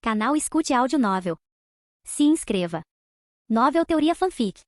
Canal Escute Áudio Novel. Se inscreva. Novel Teoria Fanfic.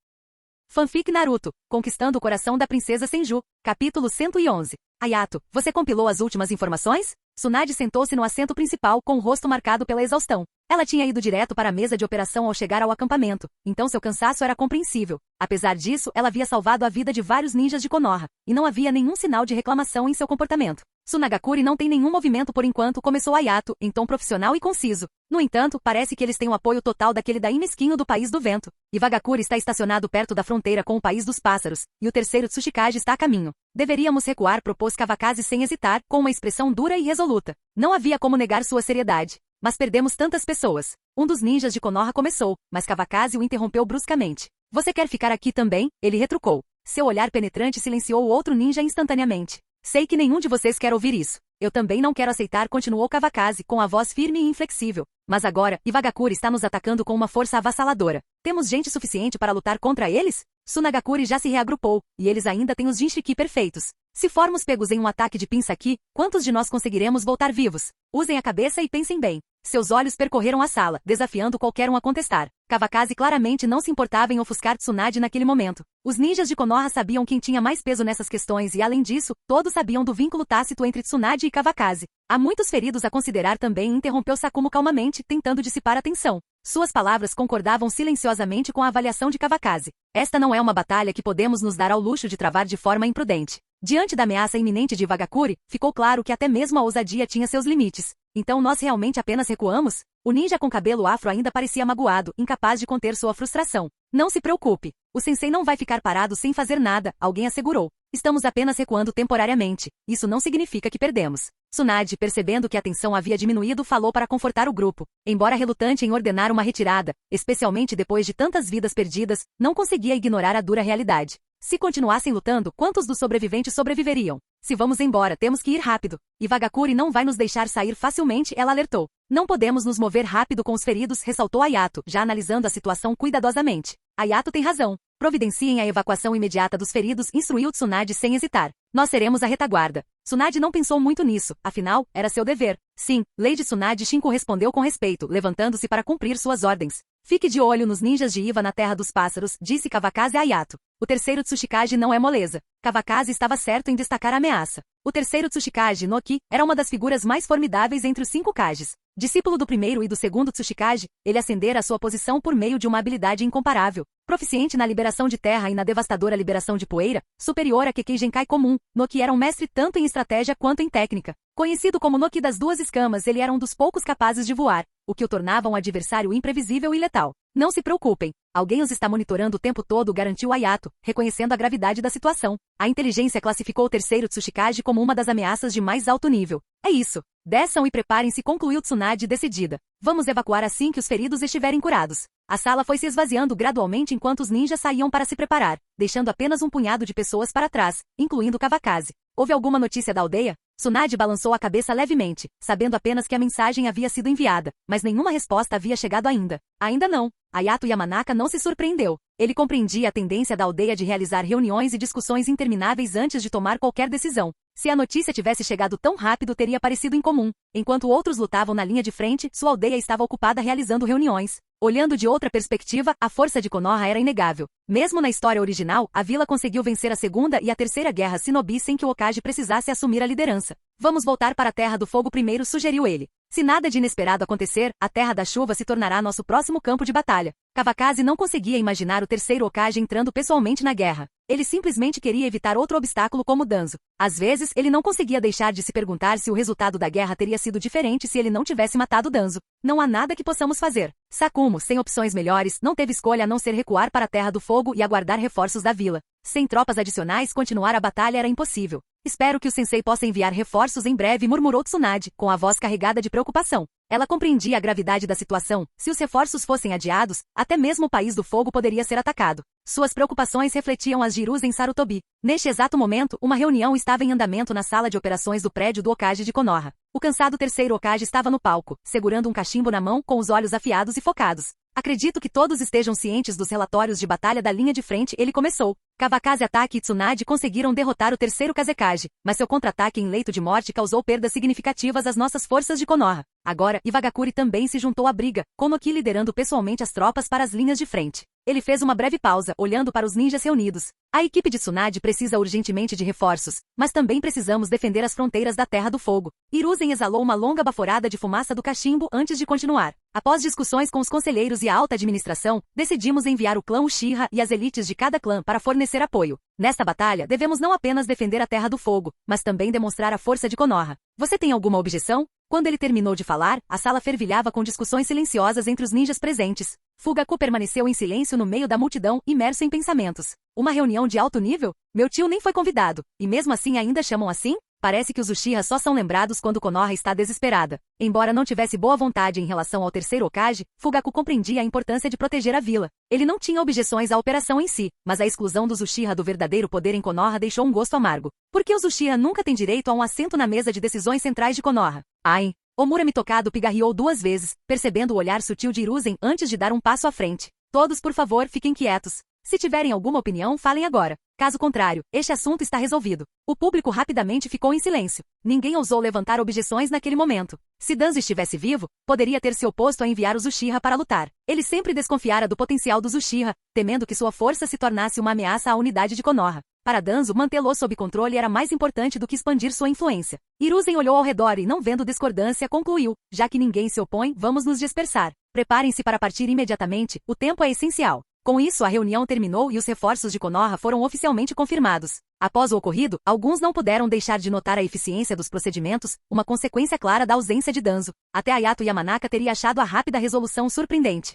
Fanfic Naruto, Conquistando o Coração da Princesa Senju, capítulo 111. Ayato, você compilou as últimas informações? Tsunade sentou-se no assento principal com o rosto marcado pela exaustão. Ela tinha ido direto para a mesa de operação ao chegar ao acampamento, então seu cansaço era compreensível. Apesar disso, ela havia salvado a vida de vários ninjas de Konoha, e não havia nenhum sinal de reclamação em seu comportamento. Tsunagakuri não tem nenhum movimento por enquanto, começou Ayato, em tom profissional e conciso. No entanto, parece que eles têm o apoio total daquele daí mesquinho do País do Vento. Iwagakuri está estacionado perto da fronteira com o País dos Pássaros, e o terceiro Tsuchikage está a caminho. Deveríamos recuar, propôs Kawakaze sem hesitar, com uma expressão dura e resoluta. Não havia como negar sua seriedade. Mas perdemos tantas pessoas. Um dos ninjas de Konoha começou, mas Kawakaze o interrompeu bruscamente. Você quer ficar aqui também? Ele retrucou. Seu olhar penetrante silenciou o outro ninja instantaneamente. Sei que nenhum de vocês quer ouvir isso. Eu também não quero aceitar, continuou Kawakaze, com a voz firme e inflexível. Mas agora, Iwagakuri está nos atacando com uma força avassaladora. Temos gente suficiente para lutar contra eles? Tsunagakuri já se reagrupou, e eles ainda têm os Jinchiki perfeitos. Se formos pegos em um ataque de pinça aqui, quantos de nós conseguiremos voltar vivos? Usem a cabeça e pensem bem. Seus olhos percorreram a sala, desafiando qualquer um a contestar. Kawakaze claramente não se importava em ofuscar Tsunade naquele momento. Os ninjas de Konoha sabiam quem tinha mais peso nessas questões e, além disso, todos sabiam do vínculo tácito entre Tsunade e Kawakaze. Há muitos feridos a considerar também, interrompeu Sakumo calmamente, tentando dissipar a tensão. Suas palavras concordavam silenciosamente com a avaliação de Kawakaze. Esta não é uma batalha que podemos nos dar ao luxo de travar de forma imprudente. Diante da ameaça iminente de Iwagakuri, ficou claro que até mesmo a ousadia tinha seus limites. Então nós realmente apenas recuamos? O ninja com cabelo afro ainda parecia magoado, incapaz de conter sua frustração. Não se preocupe. O sensei não vai ficar parado sem fazer nada, alguém assegurou. Estamos apenas recuando temporariamente. Isso não significa que perdemos. Tsunade, percebendo que a tensão havia diminuído, falou para confortar o grupo. Embora relutante em ordenar uma retirada, especialmente depois de tantas vidas perdidas, não conseguia ignorar a dura realidade. Se continuassem lutando, quantos dos sobreviventes sobreviveriam? Se vamos embora, temos que ir rápido. Iwagakuri não vai nos deixar sair facilmente, ela alertou. Não podemos nos mover rápido com os feridos, ressaltou Ayato, já analisando a situação cuidadosamente. Ayato tem razão. Providenciem a evacuação imediata dos feridos, instruiu Tsunade sem hesitar. Nós seremos a retaguarda. Tsunade não pensou muito nisso, afinal, era seu dever. Sim, Lady Tsunade Shinko respondeu com respeito, levantando-se para cumprir suas ordens. Fique de olho nos ninjas de Iwa na Terra dos Pássaros, disse Kawakaze a Ayato. O terceiro Tsuchikage não é moleza. Kawakaze estava certo em destacar a ameaça. O terceiro Tsuchikage Noki era uma das figuras mais formidáveis entre os 5 Kages. Discípulo do primeiro e do segundo Tsuchikage, ele ascendera a sua posição por meio de uma habilidade incomparável. Proficiente na liberação de terra e na devastadora liberação de poeira, superior a Kekkei Genkai comum, Noki era um mestre tanto em estratégia quanto em técnica. Conhecido como Noki das duas escamas, ele era um dos poucos capazes de voar, o que o tornava um adversário imprevisível e letal. Não se preocupem, alguém os está monitorando o tempo todo, garantiu Ayato, reconhecendo a gravidade da situação. A inteligência classificou o terceiro Tsuchikage como uma das ameaças de mais alto nível. É isso. Desçam e preparem-se, concluiu Tsunade decidida. Vamos evacuar assim que os feridos estiverem curados. A sala foi se esvaziando gradualmente enquanto os ninjas saíam para se preparar, deixando apenas um punhado de pessoas para trás, incluindo Kawakaze. Houve alguma notícia da aldeia? Tsunade balançou a cabeça levemente, sabendo apenas que a mensagem havia sido enviada, mas nenhuma resposta havia chegado ainda. Ainda não. Ayato Yamanaka não se surpreendeu. Ele compreendia a tendência da aldeia de realizar reuniões e discussões intermináveis antes de tomar qualquer decisão. Se a notícia tivesse chegado tão rápido, teria parecido incomum. Enquanto outros lutavam na linha de frente, sua aldeia estava ocupada realizando reuniões. Olhando de outra perspectiva, a força de Konoha era inegável. Mesmo na história original, a vila conseguiu vencer a Segunda e a Terceira Guerra Shinobi sem que o Hokage precisasse assumir a liderança. Vamos voltar para a Terra do Fogo primeiro, sugeriu ele. Se nada de inesperado acontecer, a Terra da Chuva se tornará nosso próximo campo de batalha. Kawakaze não conseguia imaginar o terceiro Hokage entrando pessoalmente na guerra. Ele simplesmente queria evitar outro obstáculo como Danzo. Às vezes, ele não conseguia deixar de se perguntar se o resultado da guerra teria sido diferente se ele não tivesse matado Danzo. Não há nada que possamos fazer. Sakumo, sem opções melhores, não teve escolha a não ser recuar para a Terra do Fogo e aguardar reforços da vila. Sem tropas adicionais, continuar a batalha era impossível. Espero que o sensei possa enviar reforços em breve, murmurou Tsunade, com a voz carregada de preocupação. Ela compreendia a gravidade da situação. Se os reforços fossem adiados, até mesmo o País do Fogo poderia ser atacado. Suas preocupações refletiam as Jirus em Sarutobi. Neste exato momento, uma reunião estava em andamento na sala de operações do prédio do Hokage de Konoha. O cansado terceiro Hokage estava no palco, segurando um cachimbo na mão, com os olhos afiados e focados. Acredito que todos estejam cientes dos relatórios de batalha da linha de frente, ele começou. Kawakaze Ataki e Tsunade conseguiram derrotar o terceiro Kazekage, mas seu contra-ataque em leito de morte causou perdas significativas às nossas forças de Konoha. Agora, Iwagakure também se juntou à briga, Konoki liderando pessoalmente as tropas para as linhas de frente. Ele fez uma breve pausa, olhando para os ninjas reunidos. A equipe de Tsunade precisa urgentemente de reforços, mas também precisamos defender as fronteiras da Terra do Fogo. Hiruzen exalou uma longa baforada de fumaça do cachimbo antes de continuar. Após discussões com os conselheiros e a alta administração, decidimos enviar o clã Uchiha e as elites de cada clã para fornecer apoio. Nesta batalha, devemos não apenas defender a Terra do Fogo, mas também demonstrar a força de Konoha. Você tem alguma objeção? Quando ele terminou de falar, a sala fervilhava com discussões silenciosas entre os ninjas presentes. Fugaku permaneceu em silêncio no meio da multidão, imerso em pensamentos. Uma reunião de alto nível? Meu tio nem foi convidado, e mesmo assim ainda chamam assim? Parece que os Uchiha só são lembrados quando Konoha está desesperada. Embora não tivesse boa vontade em relação ao terceiro Hokage, Fugaku compreendia a importância de proteger a vila. Ele não tinha objeções à operação em si, mas a exclusão dos Uchiha do verdadeiro poder em Konoha deixou um gosto amargo. Por que os Uchiha nunca têm direito a um assento na mesa de decisões centrais de Konoha? Ai! Omura Mitokado pigarreou 2 vezes, percebendo o olhar sutil de Hiruzen antes de dar um passo à frente. Todos, por favor, fiquem quietos. Se tiverem alguma opinião, falem agora. Caso contrário, este assunto está resolvido. O público rapidamente ficou em silêncio. Ninguém ousou levantar objeções naquele momento. Se Danzo estivesse vivo, poderia ter se oposto a enviar os Uchiha para lutar. Ele sempre desconfiara do potencial dos Uchiha, temendo que sua força se tornasse uma ameaça à unidade de Konoha. Para Danzo, mantê-lo sob controle era mais importante do que expandir sua influência. Hiruzen olhou ao redor e, não vendo discordância, concluiu: já que ninguém se opõe, vamos nos dispersar. Preparem-se para partir imediatamente, o tempo é essencial. Com isso, a reunião terminou e os reforços de Konoha foram oficialmente confirmados. Após o ocorrido, alguns não puderam deixar de notar a eficiência dos procedimentos, uma consequência clara da ausência de Danzo. Até Ayato Yamanaka teria achado a rápida resolução surpreendente.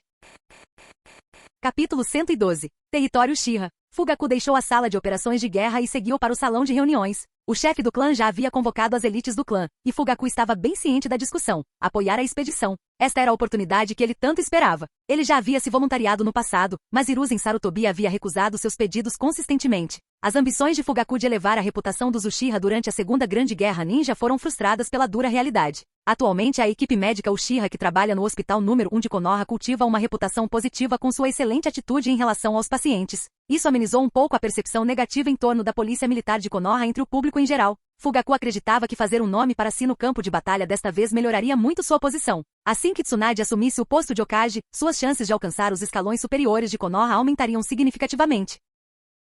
Capítulo 112. Território Uchiha. Fugaku deixou a sala de operações de guerra e seguiu para o salão de reuniões. O chefe do clã já havia convocado as elites do clã, e Fugaku estava bem ciente da discussão, apoiar a expedição. Esta era a oportunidade que ele tanto esperava. Ele já havia se voluntariado no passado, mas Hiruzen Sarutobi havia recusado seus pedidos consistentemente. As ambições de Fugaku de elevar a reputação dos Uchiha durante a Segunda Grande Guerra Ninja foram frustradas pela dura realidade. Atualmente, a equipe médica Uchiha que trabalha no Hospital número 1 de Konoha cultiva uma reputação positiva com sua excelente atitude em relação aos pacientes. Isso amenizou um pouco a percepção negativa em torno da polícia militar de Konoha entre o público em geral. Fugaku acreditava que fazer um nome para si no campo de batalha desta vez melhoraria muito sua posição. Assim que Tsunade assumisse o posto de Hokage, suas chances de alcançar os escalões superiores de Konoha aumentariam significativamente.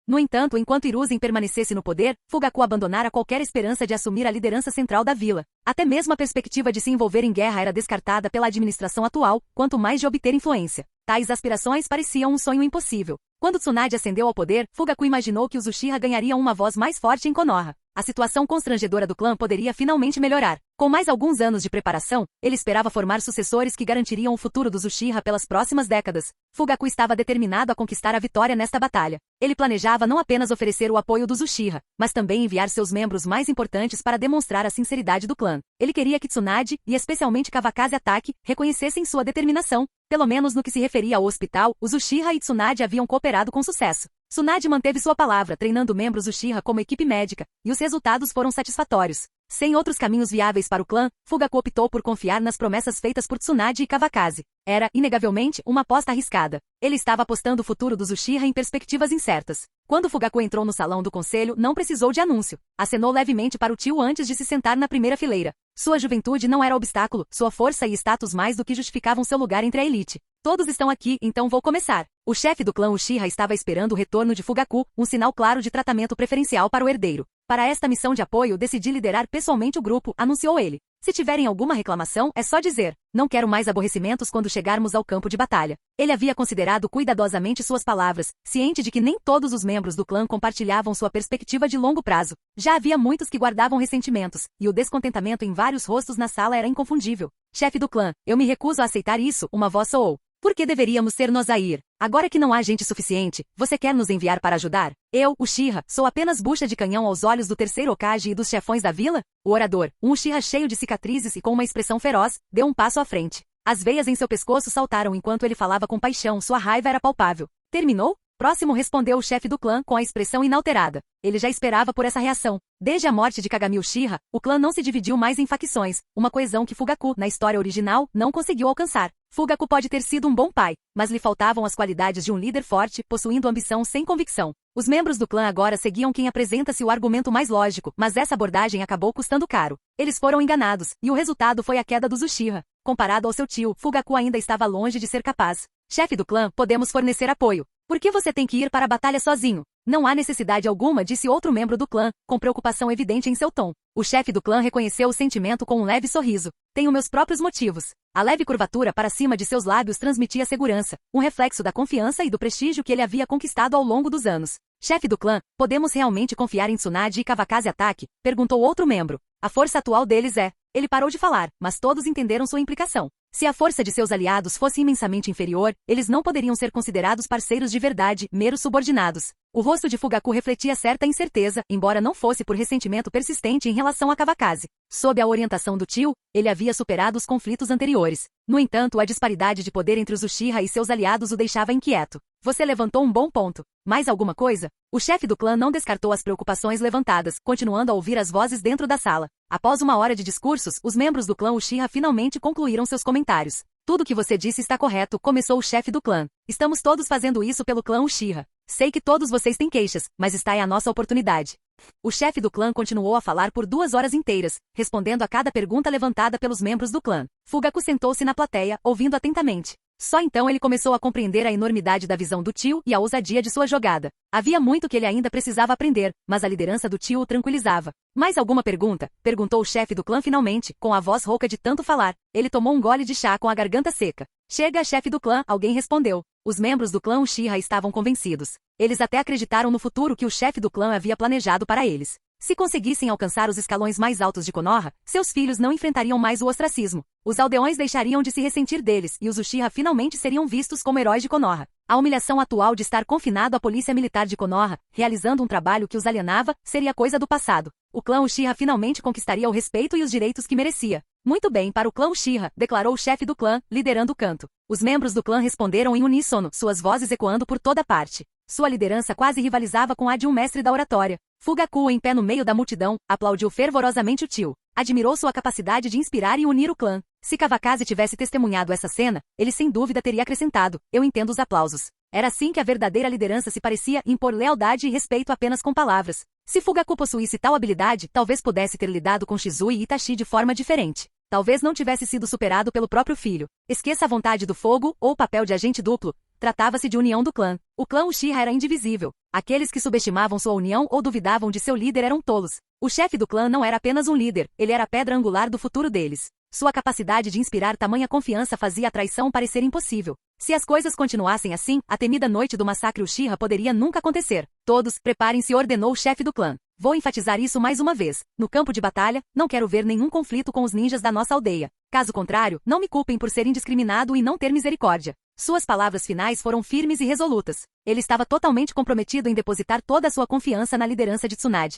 No entanto, enquanto Hiruzen permanecesse no poder, Fugaku abandonara qualquer esperança de assumir a liderança central da vila. Até mesmo a perspectiva de se envolver em guerra era descartada pela administração atual, quanto mais de obter influência. Tais aspirações pareciam um sonho impossível. Quando Tsunade ascendeu ao poder, Fugaku imaginou que os Uchiha ganhariam uma voz mais forte em Konoha. A situação constrangedora do clã poderia finalmente melhorar. Com mais alguns anos de preparação, ele esperava formar sucessores que garantiriam o futuro dos Uchiha pelas próximas décadas. Fugaku estava determinado a conquistar a vitória nesta batalha. Ele planejava não apenas oferecer o apoio dos Uchiha, mas também enviar seus membros mais importantes para demonstrar a sinceridade do clã. Ele queria que Tsunade, e especialmente Kawakaze Ataki, reconhecessem sua determinação. Pelo menos no que se referia ao hospital, os Uchiha e Tsunade haviam cooperado com sucesso. Tsunade manteve sua palavra, treinando membros Uchiha como equipe médica, e os resultados foram satisfatórios. Sem outros caminhos viáveis para o clã, Fugaku optou por confiar nas promessas feitas por Tsunade e Kawakaze. Era, inegavelmente, uma aposta arriscada. Ele estava apostando o futuro dos Uchiha em perspectivas incertas. Quando Fugaku entrou no salão do conselho, não precisou de anúncio. Acenou levemente para o tio antes de se sentar na primeira fileira. Sua juventude não era obstáculo, sua força e status mais do que justificavam seu lugar entre a elite. Todos estão aqui, então vou começar. O chefe do clã Uchiha estava esperando o retorno de Fugaku, um sinal claro de tratamento preferencial para o herdeiro. Para esta missão de apoio, decidi liderar pessoalmente o grupo, anunciou ele. Se tiverem alguma reclamação, é só dizer. Não quero mais aborrecimentos quando chegarmos ao campo de batalha. Ele havia considerado cuidadosamente suas palavras, ciente de que nem todos os membros do clã compartilhavam sua perspectiva de longo prazo. Já havia muitos que guardavam ressentimentos, e o descontentamento em vários rostos na sala era inconfundível. Chefe do clã, eu me recuso a aceitar isso, uma voz soou. Por que deveríamos ser nós a ir? Agora que não há gente suficiente, você quer nos enviar para ajudar? Eu, Uchiha, sou apenas bucha de canhão aos olhos do terceiro Hokage e dos chefões da vila? O orador, um Uchiha cheio de cicatrizes e com uma expressão feroz, deu um passo à frente. As veias em seu pescoço saltaram enquanto ele falava com paixão, sua raiva era palpável. Terminou? Próximo, respondeu o chefe do clã com a expressão inalterada. Ele já esperava por essa reação. Desde a morte de Kagami Uchiha, o clã não se dividiu mais em facções, uma coesão que Fugaku, na história original, não conseguiu alcançar. Fugaku pode ter sido um bom pai, mas lhe faltavam as qualidades de um líder forte, possuindo ambição sem convicção. Os membros do clã agora seguiam quem apresenta-se o argumento mais lógico, mas essa abordagem acabou custando caro. Eles foram enganados, e o resultado foi a queda dos Uchiha. Comparado ao seu tio, Fugaku ainda estava longe de ser capaz. Chefe do clã, podemos fornecer apoio. Por que você tem que ir para a batalha sozinho? Não há necessidade alguma, disse outro membro do clã, com preocupação evidente em seu tom. O chefe do clã reconheceu o sentimento com um leve sorriso. Tenho meus próprios motivos. A leve curvatura para cima de seus lábios transmitia segurança, um reflexo da confiança e do prestígio que ele havia conquistado ao longo dos anos. Chefe do clã, podemos realmente confiar em Tsunade e Kawakaze Atake? Perguntou outro membro. A força atual deles é... Ele parou de falar, mas todos entenderam sua implicação. Se a força de seus aliados fosse imensamente inferior, eles não poderiam ser considerados parceiros de verdade, meros subordinados. O rosto de Fugaku refletia certa incerteza, embora não fosse por ressentimento persistente em relação a Kawakaze. Sob a orientação do tio, ele havia superado os conflitos anteriores. No entanto, a disparidade de poder entre os Uchiha e seus aliados o deixava inquieto. Você levantou um bom ponto. Mais alguma coisa? O chefe do clã não descartou as preocupações levantadas, continuando a ouvir as vozes dentro da sala. Após uma hora de discursos, os membros do clã Uchiha finalmente concluíram seus comentários. Tudo que você disse está correto, começou o chefe do clã. Estamos todos fazendo isso pelo clã Uchiha. Sei que todos vocês têm queixas, mas está aí a nossa oportunidade. O chefe do clã continuou a falar por 2 horas inteiras, respondendo a cada pergunta levantada pelos membros do clã. Fugaku sentou-se na plateia, ouvindo atentamente. Só então ele começou a compreender a enormidade da visão do tio e a ousadia de sua jogada. Havia muito que ele ainda precisava aprender, mas a liderança do tio o tranquilizava. Mais alguma pergunta? Perguntou o chefe do clã finalmente, com a voz rouca de tanto falar. Ele tomou um gole de chá com a garganta seca. Chega, chefe do clã, alguém respondeu. Os membros do clã Uchiha estavam convencidos. Eles até acreditaram no futuro que o chefe do clã havia planejado para eles. Se conseguissem alcançar os escalões mais altos de Konoha, seus filhos não enfrentariam mais o ostracismo. Os aldeões deixariam de se ressentir deles e os Uchiha finalmente seriam vistos como heróis de Konoha. A humilhação atual de estar confinado à polícia militar de Konoha, realizando um trabalho que os alienava, seria coisa do passado. O clã Uchiha finalmente conquistaria o respeito e os direitos que merecia. Muito bem para o clã Uchiha, declarou o chefe do clã, liderando o canto. Os membros do clã responderam em uníssono, suas vozes ecoando por toda parte. Sua liderança quase rivalizava com a de um mestre da oratória. Fugaku, em pé no meio da multidão, aplaudiu fervorosamente o tio. Admirou sua capacidade de inspirar e unir o clã. Se Kawakaze tivesse testemunhado essa cena, ele sem dúvida teria acrescentado, eu entendo os aplausos. Era assim que a verdadeira liderança se parecia, impor lealdade e respeito apenas com palavras. Se Fugaku possuísse tal habilidade, talvez pudesse ter lidado com Shizui e Itachi de forma diferente. Talvez não tivesse sido superado pelo próprio filho. Esqueça a vontade do fogo, ou o papel de agente duplo. Tratava-se de união do clã. O clã Uchiha era indivisível. Aqueles que subestimavam sua união ou duvidavam de seu líder eram tolos. O chefe do clã não era apenas um líder, ele era a pedra angular do futuro deles. Sua capacidade de inspirar tamanha confiança fazia a traição parecer impossível. Se as coisas continuassem assim, a temida noite do massacre Uchiha poderia nunca acontecer. Todos, preparem-se, ordenou o chefe do clã. Vou enfatizar isso mais uma vez. No campo de batalha, não quero ver nenhum conflito com os ninjas da nossa aldeia. Caso contrário, não me culpem por ser indiscriminado e não ter misericórdia. Suas palavras finais foram firmes e resolutas. Ele estava totalmente comprometido em depositar toda a sua confiança na liderança de Tsunade.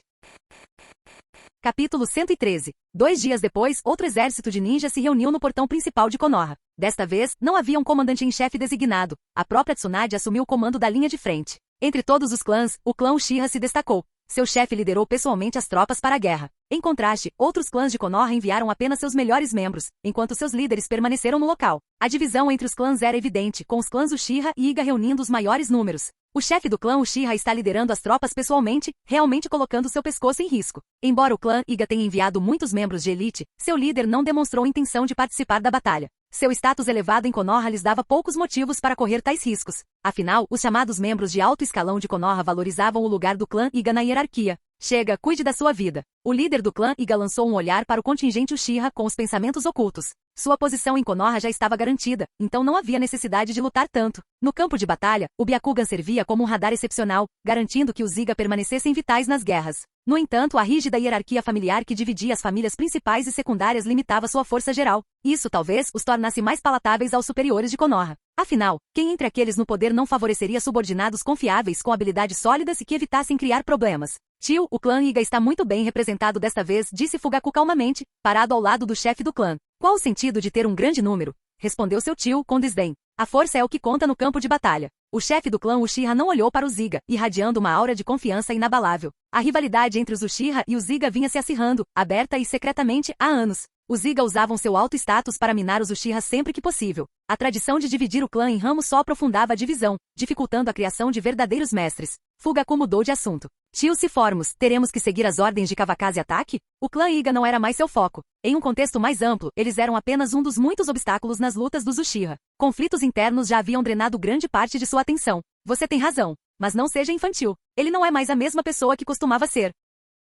Capítulo 113. 2 dias depois, outro exército de ninjas se reuniu no portão principal de Konoha. Desta vez, não havia um comandante em chefe designado. A própria Tsunade assumiu o comando da linha de frente. Entre todos os clãs, o clã Uchiha se destacou. Seu chefe liderou pessoalmente as tropas para a guerra. Em contraste, outros clãs de Konoha enviaram apenas seus melhores membros, enquanto seus líderes permaneceram no local. A divisão entre os clãs era evidente, com os clãs Uchiha e Iga reunindo os maiores números. O chefe do clã Uchiha está liderando as tropas pessoalmente, realmente colocando seu pescoço em risco. Embora o clã Iga tenha enviado muitos membros de elite, seu líder não demonstrou intenção de participar da batalha. Seu status elevado em Konoha lhes dava poucos motivos para correr tais riscos. Afinal, os chamados membros de alto escalão de Konoha valorizavam o lugar do clã Iga na hierarquia. Chega, cuide da sua vida. O líder do clã Iga lançou um olhar para o contingente Uchiha com os pensamentos ocultos. Sua posição em Konoha já estava garantida, então não havia necessidade de lutar tanto. No campo de batalha, o Byakugan servia como um radar excepcional, garantindo que os Iga permanecessem vitais nas guerras. No entanto, a rígida hierarquia familiar que dividia as famílias principais e secundárias limitava sua força geral. Isso talvez os tornasse mais palatáveis aos superiores de Konoha. Afinal, quem entre aqueles no poder não favoreceria subordinados confiáveis com habilidades sólidas e que evitassem criar problemas? Tio, o clã Iga está muito bem representado desta vez, disse Fugaku calmamente, parado ao lado do chefe do clã. Qual o sentido de ter um grande número? Respondeu seu tio com desdém. A força é o que conta no campo de batalha. O chefe do clã Uchiha não olhou para os Iga, irradiando uma aura de confiança inabalável. A rivalidade entre os Uchiha e os Iga vinha se acirrando, aberta e secretamente, há anos. Os Iga usavam seu alto status para minar os Uchiha sempre que possível. A tradição de dividir o clã em ramos só aprofundava a divisão, dificultando a criação de verdadeiros mestres. Fugaku mudou de assunto. Tio, se formos, teremos que seguir as ordens de Kavakazi ataque? O clã Iga não era mais seu foco. Em um contexto mais amplo, eles eram apenas um dos muitos obstáculos nas lutas dos Uchiha. Conflitos internos já haviam drenado grande parte de sua atenção. Você tem razão, mas não seja infantil. Ele não é mais a mesma pessoa que costumava ser.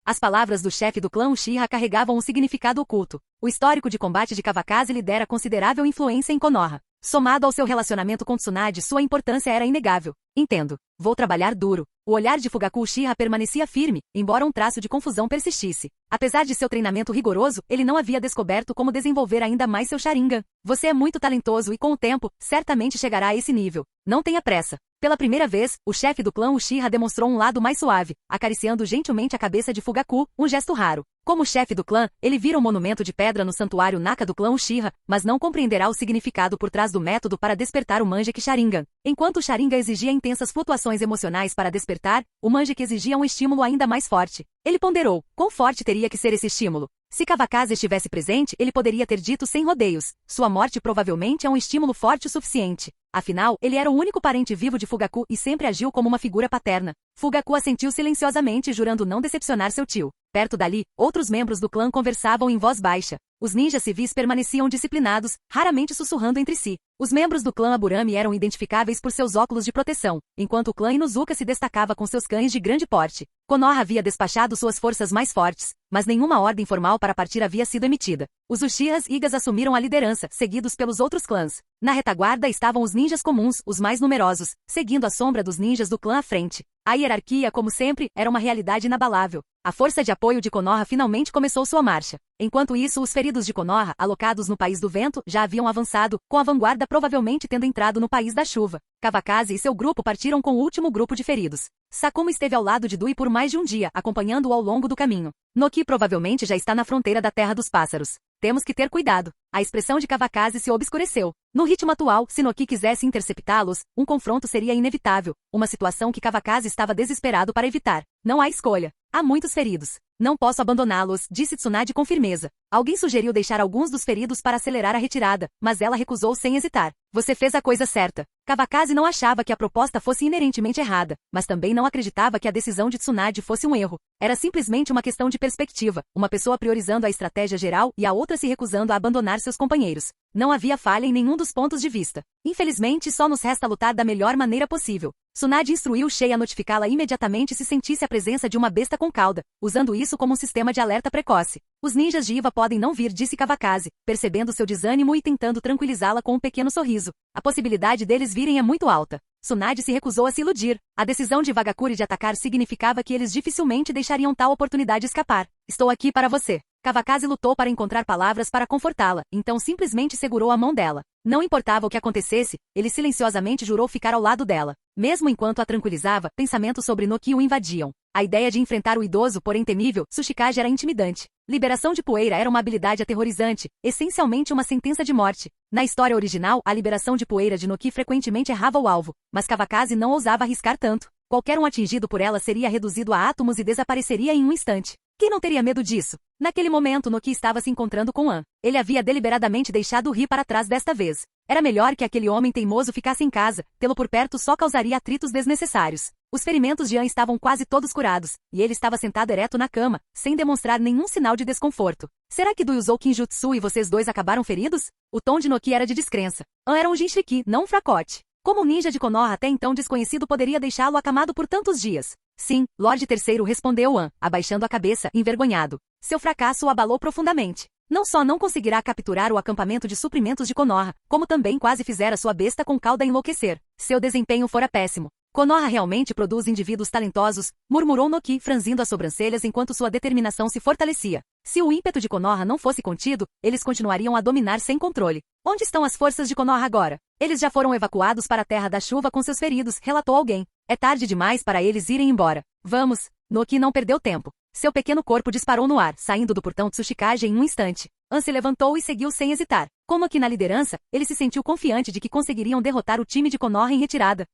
As palavras do chefe do clã Uchiha carregavam um significado oculto. O histórico de combate de Kavakazi lhe dera considerável influência em Konoha. Somado ao seu relacionamento com Tsunade, sua importância era inegável. Entendo. Vou trabalhar duro. O olhar de Fugaku Uchiha permanecia firme, embora um traço de confusão persistisse. Apesar de seu treinamento rigoroso, ele não havia descoberto como desenvolver ainda mais seu Sharingan. Você é muito talentoso e, com o tempo, certamente chegará a esse nível. Não tenha pressa. Pela primeira vez, o chefe do clã Uchiha demonstrou um lado mais suave, acariciando gentilmente a cabeça de Fugaku, um gesto raro. Como chefe do clã, ele vira um monumento de pedra no santuário Naka do clã Uchiha, mas não compreenderá o significado por trás do método para despertar o Mangekyou Sharingan. Enquanto o Sharingan exigia intensas flutuações emocionais para despertar, o Mangekyou exigia um estímulo ainda mais forte. Ele ponderou, quão forte teria que ser esse estímulo? Se Kavakazi estivesse presente, ele poderia ter dito sem rodeios, sua morte provavelmente é um estímulo forte o suficiente. Afinal, ele era o único parente vivo de Fugaku e sempre agiu como uma figura paterna. Fugaku assentiu silenciosamente, jurando não decepcionar seu tio. Perto dali, outros membros do clã conversavam em voz baixa. Os ninjas civis permaneciam disciplinados, raramente sussurrando entre si. Os membros do clã Aburami eram identificáveis por seus óculos de proteção, enquanto o clã Inuzuka se destacava com seus cães de grande porte. Konoha havia despachado suas forças mais fortes, mas nenhuma ordem formal para partir havia sido emitida. Os Uchihas Igas assumiram a liderança, seguidos pelos outros clãs. Na retaguarda estavam os ninjas comuns, os mais numerosos, seguindo a sombra dos ninjas do clã à frente. A hierarquia, como sempre, era uma realidade inabalável. A força de apoio de Konoha finalmente começou sua marcha. Enquanto isso, os feridos de Konoha, alocados no País do Vento, já haviam avançado, com a vanguarda provavelmente tendo entrado no País da Chuva. Kavakazi e seu grupo partiram com o último grupo de feridos. Sakuma esteve ao lado de Dui por mais de um dia, acompanhando-o ao longo do caminho. Noki provavelmente já está na fronteira da Terra dos Pássaros. Temos que ter cuidado. A expressão de Kavakazi se obscureceu. No ritmo atual, se Noki quisesse interceptá-los, um confronto seria inevitável, uma situação que Kavakazi estava desesperado para evitar. Não há escolha. Há muitos feridos. Não posso abandoná-los, disse Tsunade com firmeza. Alguém sugeriu deixar alguns dos feridos para acelerar a retirada, mas ela recusou sem hesitar. Você fez a coisa certa. Kavakazi não achava que a proposta fosse inerentemente errada, mas também não acreditava que a decisão de Tsunade fosse um erro. Era simplesmente uma questão de perspectiva, uma pessoa priorizando a estratégia geral e a outra se recusando a abandonar seus companheiros. Não havia falha em nenhum dos pontos de vista. Infelizmente, só nos resta lutar da melhor maneira possível. Tsunade instruiu Shei a notificá-la imediatamente se sentisse a presença de uma besta com cauda, usando isso como um sistema de alerta precoce. Os ninjas de Iva podem não vir, disse Kavakazi, percebendo seu desânimo e tentando tranquilizá-la com um pequeno sorriso. A possibilidade deles virem é muito alta. Tsunade se recusou a se iludir. A decisão de Vagakuri de atacar significava que eles dificilmente deixariam tal oportunidade escapar. Estou aqui para você. Kavakazi lutou para encontrar palavras para confortá-la, então simplesmente segurou a mão dela. Não importava o que acontecesse, ele silenciosamente jurou ficar ao lado dela. Mesmo enquanto a tranquilizava, pensamentos sobre Noki o invadiam. A ideia de enfrentar o idoso, porém temível, Tsuchikage era intimidante. Liberação de poeira era uma habilidade aterrorizante, essencialmente uma sentença de morte. Na história original, a liberação de poeira de Noki frequentemente errava o alvo, mas Kavakazi não ousava arriscar tanto. Qualquer um atingido por ela seria reduzido a átomos e desapareceria em um instante. Quem não teria medo disso? Naquele momento, Noki estava se encontrando com An. Ele havia deliberadamente deixado o Ri para trás desta vez. Era melhor que aquele homem teimoso ficasse em casa, tê-lo por perto só causaria atritos desnecessários. Os ferimentos de An estavam quase todos curados, e ele estava sentado ereto na cama, sem demonstrar nenhum sinal de desconforto. Será que Dui usou Kinjutsu e vocês dois acabaram feridos? O tom de Noki era de descrença. An era um Jinchuriki, não um fracote. Como um ninja de Konoha até então desconhecido poderia deixá-lo acamado por tantos dias? Sim, Lorde Terceiro, respondeu An, abaixando a cabeça, envergonhado. Seu fracasso o abalou profundamente. Não só não conseguirá capturar o acampamento de suprimentos de Konoha, como também quase fizera sua besta com cauda enlouquecer. Seu desempenho fora péssimo. Konoha realmente produz indivíduos talentosos, murmurou Noki, franzindo as sobrancelhas enquanto sua determinação se fortalecia. Se o ímpeto de Konoha não fosse contido, eles continuariam a dominar sem controle. Onde estão as forças de Konoha agora? Eles já foram evacuados para a Terra da Chuva com seus feridos, relatou alguém. É tarde demais para eles irem embora. Vamos. Noki não perdeu tempo. Seu pequeno corpo disparou no ar, saindo do portão Tsuchikage em um instante. An se levantou e seguiu sem hesitar. Com Noki na liderança, ele se sentiu confiante de que conseguiriam derrotar o time de Konoha em retirada.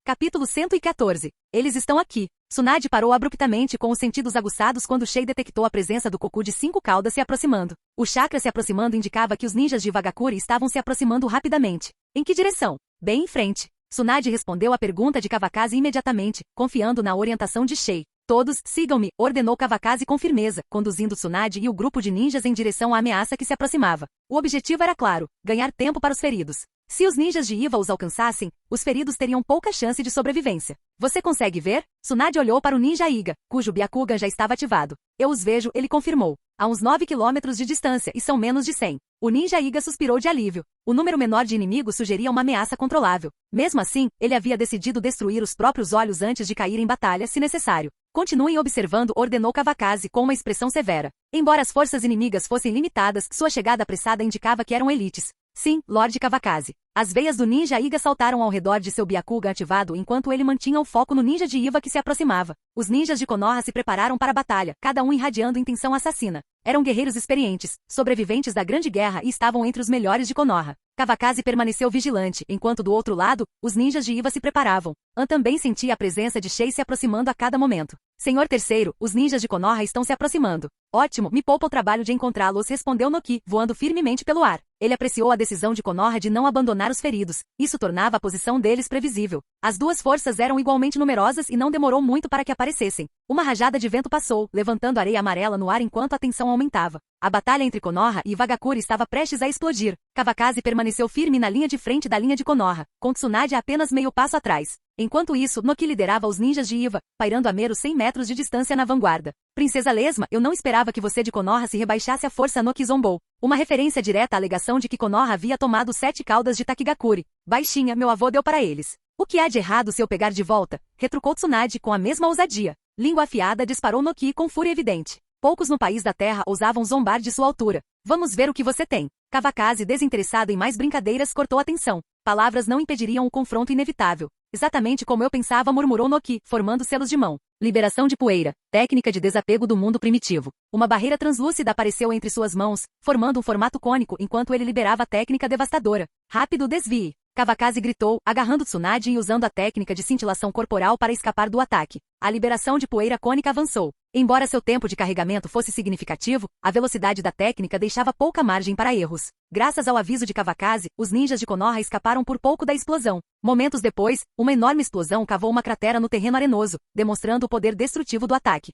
Capítulo 114. Eles estão aqui. Tsunade parou abruptamente com os sentidos aguçados quando Shei detectou a presença do Koku de 5 caudas se aproximando. O chakra se aproximando indicava que os ninjas de Wagakure estavam se aproximando rapidamente. Em que direção? Bem em frente. Tsunade respondeu à pergunta de Kawakaze imediatamente, confiando na orientação de Shei. Todos, sigam-me, ordenou Kawakaze com firmeza, conduzindo Tsunade e o grupo de ninjas em direção à ameaça que se aproximava. O objetivo era claro, ganhar tempo para os feridos. Se os ninjas de Iva os alcançassem, os feridos teriam pouca chance de sobrevivência. Você consegue ver? Tsunade olhou para o ninja Iga, cujo Byakugan já estava ativado. Eu os vejo, ele confirmou. A uns 9 quilômetros de distância e são menos de 100. O ninja Iga suspirou de alívio. O número menor de inimigos sugeria uma ameaça controlável. Mesmo assim, ele havia decidido destruir os próprios olhos antes de cair em batalha, se necessário. Continuem observando, ordenou Kawakaze com uma expressão severa. Embora as forças inimigas fossem limitadas, sua chegada apressada indicava que eram elites. Sim, Lord Kawakaze. As veias do ninja Iga saltaram ao redor de seu Byakugan ativado enquanto ele mantinha o foco no ninja de Iva que se aproximava. Os ninjas de Konoha se prepararam para a batalha, cada um irradiando intenção assassina. Eram guerreiros experientes, sobreviventes da Grande Guerra e estavam entre os melhores de Konoha. Kawakaze permaneceu vigilante, enquanto do outro lado, os ninjas de Iva se preparavam. An também sentia a presença de Shei se aproximando a cada momento. Senhor Terceiro, os ninjas de Konoha estão se aproximando. Ótimo, me poupa o trabalho de encontrá-los, respondeu Noki, voando firmemente pelo ar. Ele apreciou a decisão de Konoha de não abandonar os feridos. Isso tornava a posição deles previsível. As duas forças eram igualmente numerosas e não demorou muito para que aparecessem. Uma rajada de vento passou, levantando areia amarela no ar enquanto a tensão aumentava. A batalha entre Konoha e Wagakure estava prestes a explodir. Kawakaze permaneceu firme na linha de frente da linha de Konoha, com Tsunade a apenas meio passo atrás. Enquanto isso, Noki liderava os ninjas de Iva, pairando a meros 100 metros de distância na vanguarda. Princesa Lesma, eu não esperava que você de Konoha se rebaixasse à força, Noki zombou. Uma referência direta à alegação de que Konoha havia tomado 7 caudas de Takigakure. Baixinha, meu avô deu para eles. O que há de errado se eu pegar de volta? Retrucou Tsunade com a mesma ousadia. Língua afiada disparou Noki com fúria evidente. Poucos no país da terra ousavam zombar de sua altura. Vamos ver o que você tem. Kawakaze, desinteressado em mais brincadeiras, cortou a tensão. Palavras não impediriam o confronto inevitável. Exatamente como eu pensava, murmurou Noki, formando selos de mão. Liberação de poeira. Técnica de desapego do mundo primitivo. Uma barreira translúcida apareceu entre suas mãos, formando um formato cônico enquanto ele liberava a técnica devastadora. Rápido desvie. Kawakaze gritou, agarrando Tsunade e usando a técnica de cintilação corporal para escapar do ataque. A liberação de poeira cônica avançou. Embora seu tempo de carregamento fosse significativo, a velocidade da técnica deixava pouca margem para erros. Graças ao aviso de Kawakaze, os ninjas de Konoha escaparam por pouco da explosão. Momentos depois, uma enorme explosão cavou uma cratera no terreno arenoso, demonstrando o poder destrutivo do ataque.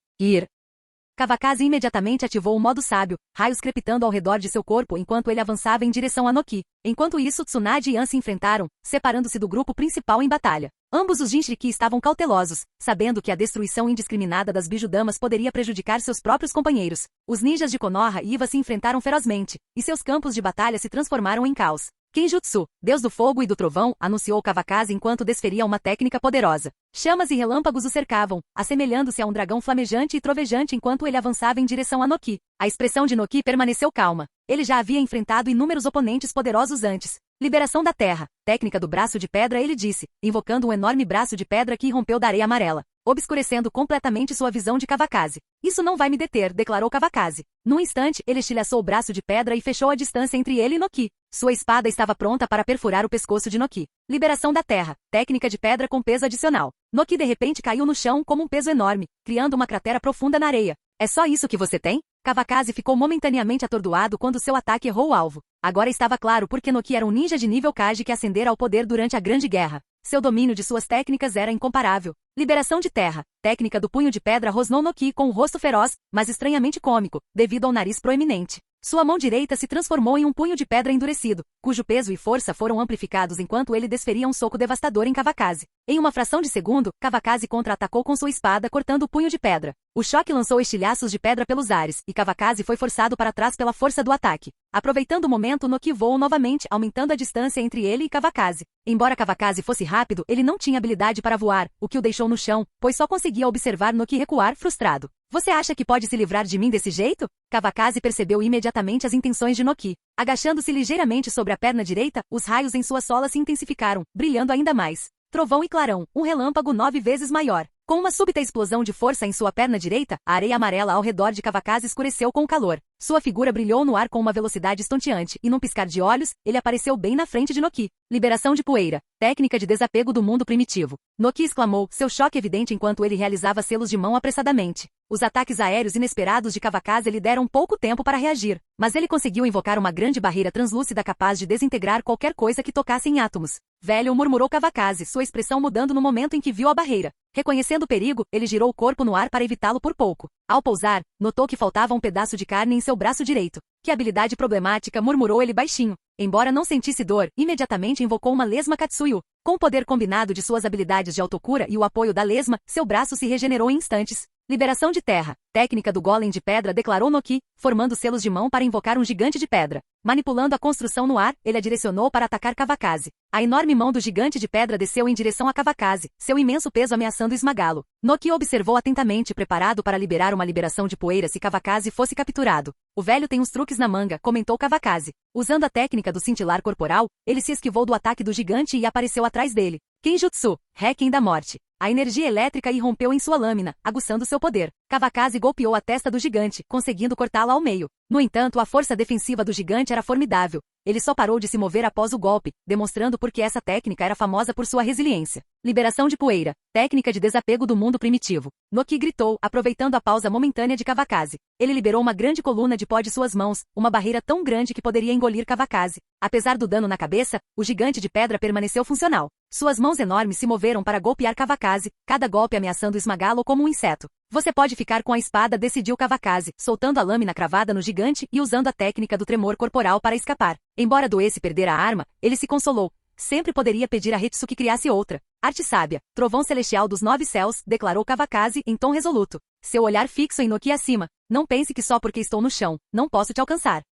Kawakaze imediatamente ativou o modo sábio, raios crepitando ao redor de seu corpo enquanto ele avançava em direção a Noki. Enquanto isso, Tsunade e An se enfrentaram, separando-se do grupo principal em batalha. Ambos os Jinchuriki estavam cautelosos, sabendo que a destruição indiscriminada das Bijudamas poderia prejudicar seus próprios companheiros. Os ninjas de Konoha e Iva se enfrentaram ferozmente, e seus campos de batalha se transformaram em caos. Kenjutsu, Deus do Fogo e do Trovão, anunciou Kawakaze enquanto desferia uma técnica poderosa. Chamas e relâmpagos o cercavam, assemelhando-se a um dragão flamejante e trovejante enquanto ele avançava em direção a Noki. A expressão de Noki permaneceu calma. Ele já havia enfrentado inúmeros oponentes poderosos antes. Liberação da terra. Técnica do braço de pedra, ele disse, invocando um enorme braço de pedra que irrompeu da areia amarela, obscurecendo completamente sua visão de Kawakaze. Isso não vai me deter, declarou Kawakaze. Num instante, ele estilhaçou o braço de pedra e fechou a distância entre ele e Noki. Sua espada estava pronta para perfurar o pescoço de Noki. Liberação da terra. Técnica de pedra com peso adicional. Noki de repente caiu no chão como um peso enorme, criando uma cratera profunda na areia. É só isso que você tem? Kawakaze ficou momentaneamente atordoado quando seu ataque errou o alvo. Agora estava claro porque Noki era um ninja de nível Kage que ascendera ao poder durante a Grande Guerra. Seu domínio de suas técnicas era incomparável. Liberação de terra. Técnica do punho de pedra rosnou Noki com um rosto feroz, mas estranhamente cômico, devido ao nariz proeminente. Sua mão direita se transformou em um punho de pedra endurecido, cujo peso e força foram amplificados enquanto ele desferia um soco devastador em Kawakaze. Em uma fração de segundo, Kawakaze contra-atacou com sua espada cortando o punho de pedra. O choque lançou estilhaços de pedra pelos ares, e Kawakaze foi forçado para trás pela força do ataque. Aproveitando o momento, Noki voou novamente, aumentando a distância entre ele e Kawakaze. Embora Kawakaze fosse rápido, ele não tinha habilidade para voar, o que o deixou no chão, pois só conseguia observar Noki recuar frustrado. Você acha que pode se livrar de mim desse jeito? Kawakaze percebeu imediatamente as intenções de Noki. Agachando-se ligeiramente sobre a perna direita, os raios em sua sola se intensificaram, brilhando ainda mais. Trovão e clarão, um relâmpago 9 vezes maior. Com uma súbita explosão de força em sua perna direita, a areia amarela ao redor de Cavacase escureceu com o calor. Sua figura brilhou no ar com uma velocidade estonteante, e num piscar de olhos, ele apareceu bem na frente de Noki. Liberação de poeira. Técnica de desapego do mundo primitivo. Noki exclamou, seu choque evidente enquanto ele realizava selos de mão apressadamente. Os ataques aéreos inesperados de Cavacase lhe deram pouco tempo para reagir, mas ele conseguiu invocar uma grande barreira translúcida capaz de desintegrar qualquer coisa que tocasse em átomos. Velho, murmurou Cavacase, sua expressão mudando no momento em que viu a barreira. Reconhecendo o perigo, ele girou o corpo no ar para evitá-lo por pouco. Ao pousar, notou que faltava um pedaço de carne em seu braço direito. Que habilidade problemática, murmurou ele baixinho. Embora não sentisse dor, imediatamente invocou uma lesma Katsuyu. Com o poder combinado de suas habilidades de autocura e o apoio da lesma, seu braço se regenerou em instantes. Liberação de terra. Técnica do golem de pedra, declarou Noki, formando selos de mão para invocar um gigante de pedra. Manipulando a construção no ar, ele a direcionou para atacar Cavacase. A enorme mão do gigante de pedra desceu em direção a Cavacase, seu imenso peso ameaçando esmagá-lo. Noki observou atentamente, preparado para liberar uma liberação de poeira se Cavacase fosse capturado. O velho tem uns truques na manga, comentou Cavacase. Usando a técnica do cintilar corporal, ele se esquivou do ataque do gigante e apareceu atrás dele. Kenjutsu, Requiem da morte. A energia elétrica irrompeu em sua lâmina, aguçando seu poder. Cavacase golpeou a testa do gigante, conseguindo cortá-la ao meio. No entanto, a força defensiva do gigante era formidável. Ele só parou de se mover após o golpe, demonstrando por que essa técnica era famosa por sua resiliência. Liberação de poeira. Técnica de desapego do mundo primitivo. Noki gritou, aproveitando a pausa momentânea de Cavacase. Ele liberou uma grande coluna de pó de suas mãos, uma barreira tão grande que poderia engolir Cavacase. Apesar do dano na cabeça, o gigante de pedra permaneceu funcional. Suas mãos enormes se moveram para golpear Cavacase, cada golpe ameaçando esmagá-lo como um inseto. Você pode ficar com a espada, decidiu Cavacase, soltando a lâmina cravada no gigante e usando a técnica do tremor corporal para escapar. Embora doesse perder a arma, ele se consolou. Sempre poderia pedir a Ritsu que criasse outra. Arte sábia, trovão celestial dos 9 céus, declarou Cavacase em tom resoluto. Seu olhar fixo em Noki acima. Não pense que só porque estou no chão, não posso te alcançar.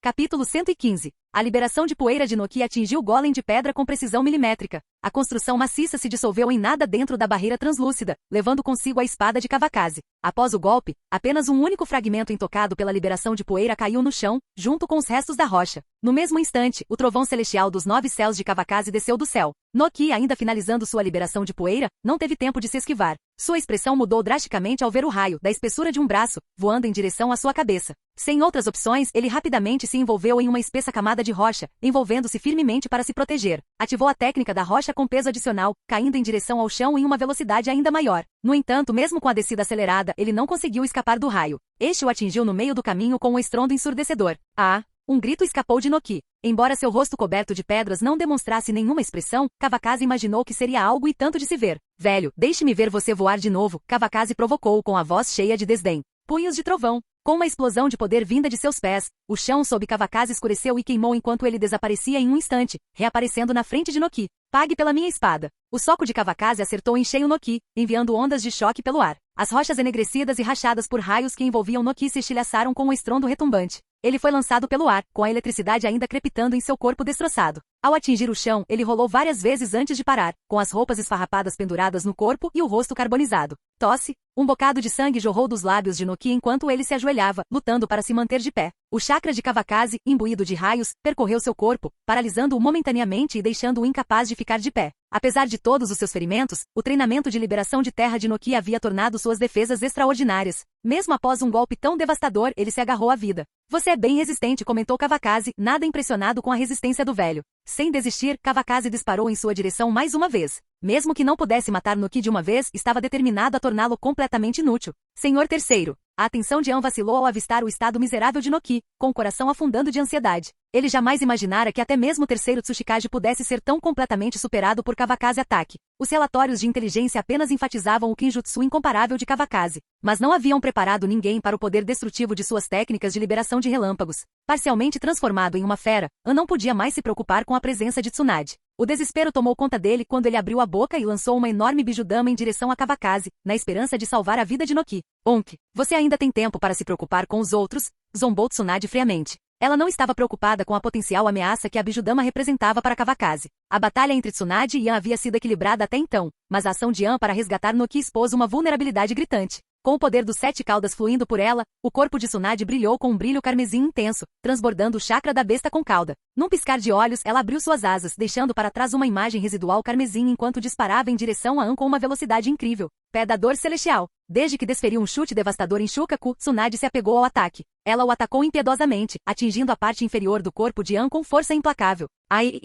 Capítulo 115. A liberação de poeira de Noki atingiu o golem de pedra com precisão milimétrica. A construção maciça se dissolveu em nada dentro da barreira translúcida, levando consigo a espada de Cavacase. Após o golpe, apenas um único fragmento intocado pela liberação de poeira caiu no chão, junto com os restos da rocha. No mesmo instante, o trovão celestial dos 9 céus de Cavacase desceu do céu. Noki, ainda finalizando sua liberação de poeira, não teve tempo de se esquivar. Sua expressão mudou drasticamente ao ver o raio, da espessura de um braço, voando em direção à sua cabeça. Sem outras opções, ele rapidamente se envolveu em uma espessa camada de rocha, envolvendo-se firmemente para se proteger. Ativou a técnica da rocha com peso adicional, caindo em direção ao chão em uma velocidade ainda maior. No entanto, mesmo com a descida acelerada, ele não conseguiu escapar do raio. Este o atingiu no meio do caminho com um estrondo ensurdecedor. Ah! Um grito escapou de Noki. Embora seu rosto coberto de pedras não demonstrasse nenhuma expressão, Cavacase imaginou que seria algo e tanto de se ver. Velho, deixe-me ver você voar de novo, Cavacase provocou com a voz cheia de desdém. Punhos de trovão. Com uma explosão de poder vinda de seus pés, o chão sob Cavacase escureceu e queimou enquanto ele desaparecia em um instante, reaparecendo na frente de Noki. Pague pela minha espada. O soco de Cavacase acertou em cheio Noki, enviando ondas de choque pelo ar. As rochas enegrecidas e rachadas por raios que envolviam Noki se estilhaçaram com um estrondo retumbante. Ele foi lançado pelo ar, com a eletricidade ainda crepitando em seu corpo destroçado. Ao atingir o chão, ele rolou várias vezes antes de parar, com as roupas esfarrapadas penduradas no corpo e o rosto carbonizado. Tosse. Um bocado de sangue jorrou dos lábios de Noki enquanto ele se ajoelhava, lutando para se manter de pé. O chakra de Cavacase, imbuído de raios, percorreu seu corpo, paralisando-o momentaneamente e deixando-o incapaz de ficar de pé. Apesar de todos os seus ferimentos, o treinamento de liberação de terra de Noki havia tornado suas defesas extraordinárias. Mesmo após um golpe tão devastador, ele se agarrou à vida. Você é bem resistente, comentou Cavacase, nada impressionado com a resistência do velho. Sem desistir, Cavacase disparou em sua direção mais uma vez. Mesmo que não pudesse matar Noki de uma vez, estava determinado a torná-lo completamente inútil. Senhor terceiro. A atenção de An vacilou ao avistar o estado miserável de Noki, com o coração afundando de ansiedade. Ele jamais imaginara que até mesmo o terceiro Tsuchikage pudesse ser tão completamente superado por Cavacase Ataque. Os relatórios de inteligência apenas enfatizavam o Kinjutsu incomparável de Cavacase, mas não haviam preparado ninguém para o poder destrutivo de suas técnicas de liberação de relâmpagos. Parcialmente transformado em uma fera, An não podia mais se preocupar com a presença de Tsunade. O desespero tomou conta dele quando ele abriu a boca e lançou uma enorme bijudama em direção a Cavacase, na esperança de salvar a vida de Noki. Onk, você ainda tem tempo para se preocupar com os outros, zombou Tsunade friamente. Ela não estava preocupada com a potencial ameaça que a bijudama representava para Cavacase. A batalha entre Tsunade e An havia sido equilibrada até então, mas a ação de An para resgatar Noki expôs uma vulnerabilidade gritante. Com o poder dos 7 caudas fluindo por ela, o corpo de Tsunade brilhou com um brilho carmesim intenso, transbordando o chakra da besta com cauda. Num piscar de olhos, ela abriu suas asas, deixando para trás uma imagem residual carmesim enquanto disparava em direção a An com uma velocidade incrível. Pé da dor celestial. Desde que desferiu um chute devastador em Shukaku, Tsunade se apegou ao ataque. Ela o atacou impiedosamente, atingindo a parte inferior do corpo de An com força implacável. Ai,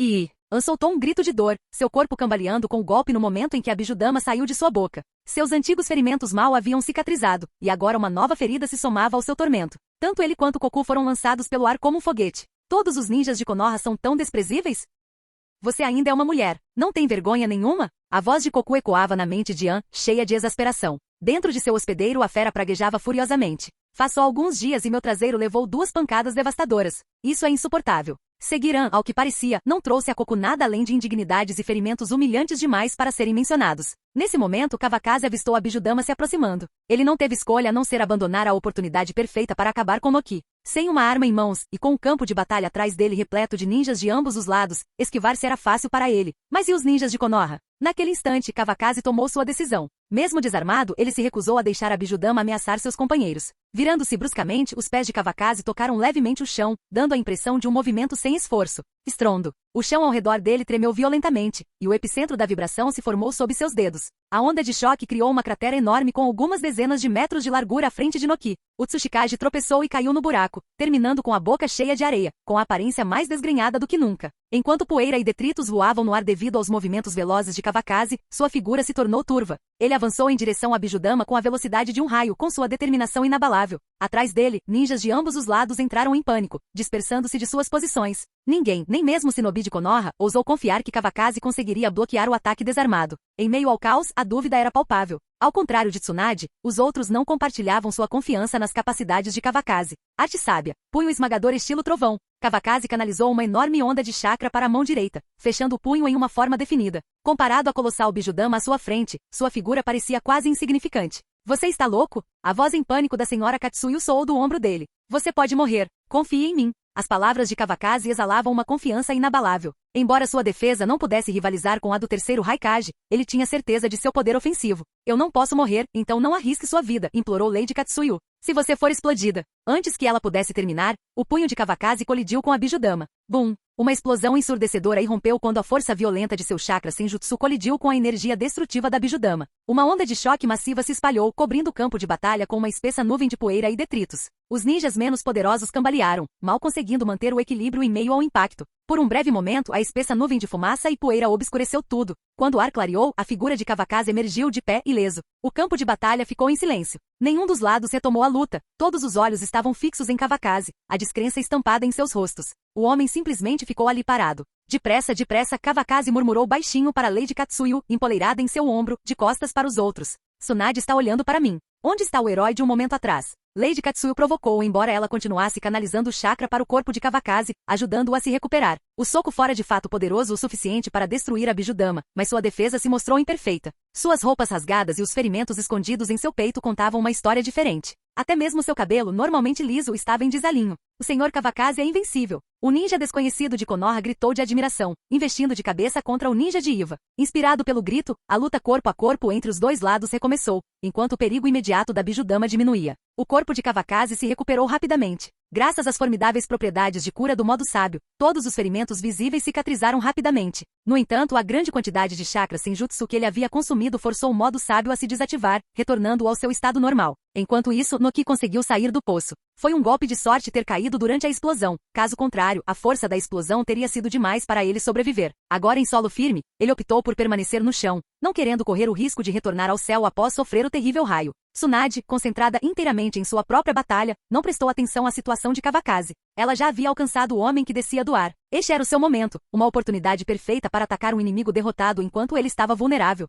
An soltou um grito de dor, seu corpo cambaleando com o golpe no momento em que a Bijudama saiu de sua boca. Seus antigos ferimentos mal haviam cicatrizado, e agora uma nova ferida se somava ao seu tormento. Tanto ele quanto Koku foram lançados pelo ar como um foguete. Todos os ninjas de Konoha são tão desprezíveis? Você ainda é uma mulher. Não tem vergonha nenhuma? A voz de Koku ecoava na mente de An, cheia de exasperação. Dentro de seu hospedeiro a fera praguejava furiosamente. Faz só alguns dias e meu traseiro levou 2 pancadas devastadoras. Isso é insuportável. Seguir An, ao que parecia, não trouxe a Koku nada além de indignidades e ferimentos humilhantes demais para serem mencionados. Nesse momento, Kawakaze avistou a Bijudama se aproximando. Ele não teve escolha a não ser abandonar a oportunidade perfeita para acabar com Noki. Sem uma arma em mãos, e com um campo de batalha atrás dele repleto de ninjas de ambos os lados, esquivar-se era fácil para ele. Mas e os ninjas de Konoha? Naquele instante, Kawakaze tomou sua decisão. Mesmo desarmado, ele se recusou a deixar a Bijudama ameaçar seus companheiros. Virando-se bruscamente, os pés de Kawakaze tocaram levemente o chão, dando a impressão de um movimento sem esforço. Estrondo. O chão ao redor dele tremeu violentamente, e o epicentro da vibração se formou sob seus dedos. A onda de choque criou uma cratera enorme com algumas dezenas de metros de largura à frente de Noki. O Tsuchikage tropeçou e caiu no buraco, terminando com a boca cheia de areia, com a aparência mais desgrenhada do que nunca. Enquanto poeira e detritos voavam no ar devido aos movimentos velozes de Kawakaze, sua figura se tornou turva. Ele avançou em direção a Bijudama com a velocidade de um raio, com sua determinação inabalável. Atrás dele, ninjas de ambos os lados entraram em pânico, dispersando-se de suas posições. Ninguém, nem mesmo Shinobi de Konoha, ousou confiar que Kawakaze conseguiria bloquear o ataque desarmado. Em meio ao caos, a dúvida era palpável. Ao contrário de Tsunade, os outros não compartilhavam sua confiança nas capacidades de Kawakaze. Arte sábia, punho esmagador estilo trovão. Kawakaze canalizou uma enorme onda de chakra para a mão direita, fechando o punho em uma forma definida. Comparado à colossal Bijudama à sua frente, sua figura parecia quase insignificante. Você está louco? A voz em pânico da senhora Katsuyu soou do ombro dele. Você pode morrer. Confie em mim. As palavras de Kawakaze exalavam uma confiança inabalável. Embora sua defesa não pudesse rivalizar com a do terceiro Raikage, ele tinha certeza de seu poder ofensivo. Eu não posso morrer, então não arrisque sua vida, implorou Lady Katsuyu. Se você for explodida. Antes que ela pudesse terminar, o punho de Kawakaze colidiu com a Bijudama. Bum! Uma explosão ensurdecedora irrompeu quando a força violenta de seu chakra senjutsu colidiu com a energia destrutiva da Bijudama. Uma onda de choque massiva se espalhou, cobrindo o campo de batalha com uma espessa nuvem de poeira e detritos. Os ninjas menos poderosos cambalearam, mal conseguindo manter o equilíbrio em meio ao impacto. Por um breve momento, a espessa nuvem de fumaça e poeira obscureceu tudo. Quando o ar clareou, a figura de Kawakaze emergiu de pé ileso. O campo de batalha ficou em silêncio. Nenhum dos lados retomou a luta. Todos os olhos estavam fixos em Kawakaze, a descrença estampada em seus rostos. O homem simplesmente ficou ali parado. Depressa, Kawakaze murmurou baixinho para Lady Katsuyu, empoleirada em seu ombro, de costas para os outros. Tsunade está olhando para mim. Onde está o herói de um momento atrás? Lady Katsuyu provocou, embora ela continuasse canalizando o chakra para o corpo de Kawakaze, ajudando-o a se recuperar. O soco fora de fato poderoso o suficiente para destruir a Bijudama, mas sua defesa se mostrou imperfeita. Suas roupas rasgadas e os ferimentos escondidos em seu peito contavam uma história diferente. Até mesmo seu cabelo, normalmente liso, estava em desalinho. O Sr. Kawakaze é invencível. O ninja desconhecido de Konoha gritou de admiração, investindo de cabeça contra o ninja de Iva. Inspirado pelo grito, a luta corpo a corpo entre os dois lados recomeçou, enquanto o perigo imediato da Bijudama diminuía. O corpo de Kawakaze se recuperou rapidamente. Graças às formidáveis propriedades de cura do modo sábio, todos os ferimentos visíveis cicatrizaram rapidamente. No entanto, a grande quantidade de chakra senjutsu que ele havia consumido forçou o modo sábio a se desativar, retornando-o ao seu estado normal. Enquanto isso, Noki conseguiu sair do poço. Foi um golpe de sorte ter caído durante a explosão. Caso contrário, a força da explosão teria sido demais para ele sobreviver. Agora em solo firme, ele optou por permanecer no chão, não querendo correr o risco de retornar ao céu após sofrer o terrível raio. Tsunade, concentrada inteiramente em sua própria batalha, não prestou atenção à situação de Kawakaze. Ela já havia alcançado o homem que descia do ar. Este era o seu momento, uma oportunidade perfeita para atacar um inimigo derrotado enquanto ele estava vulnerável.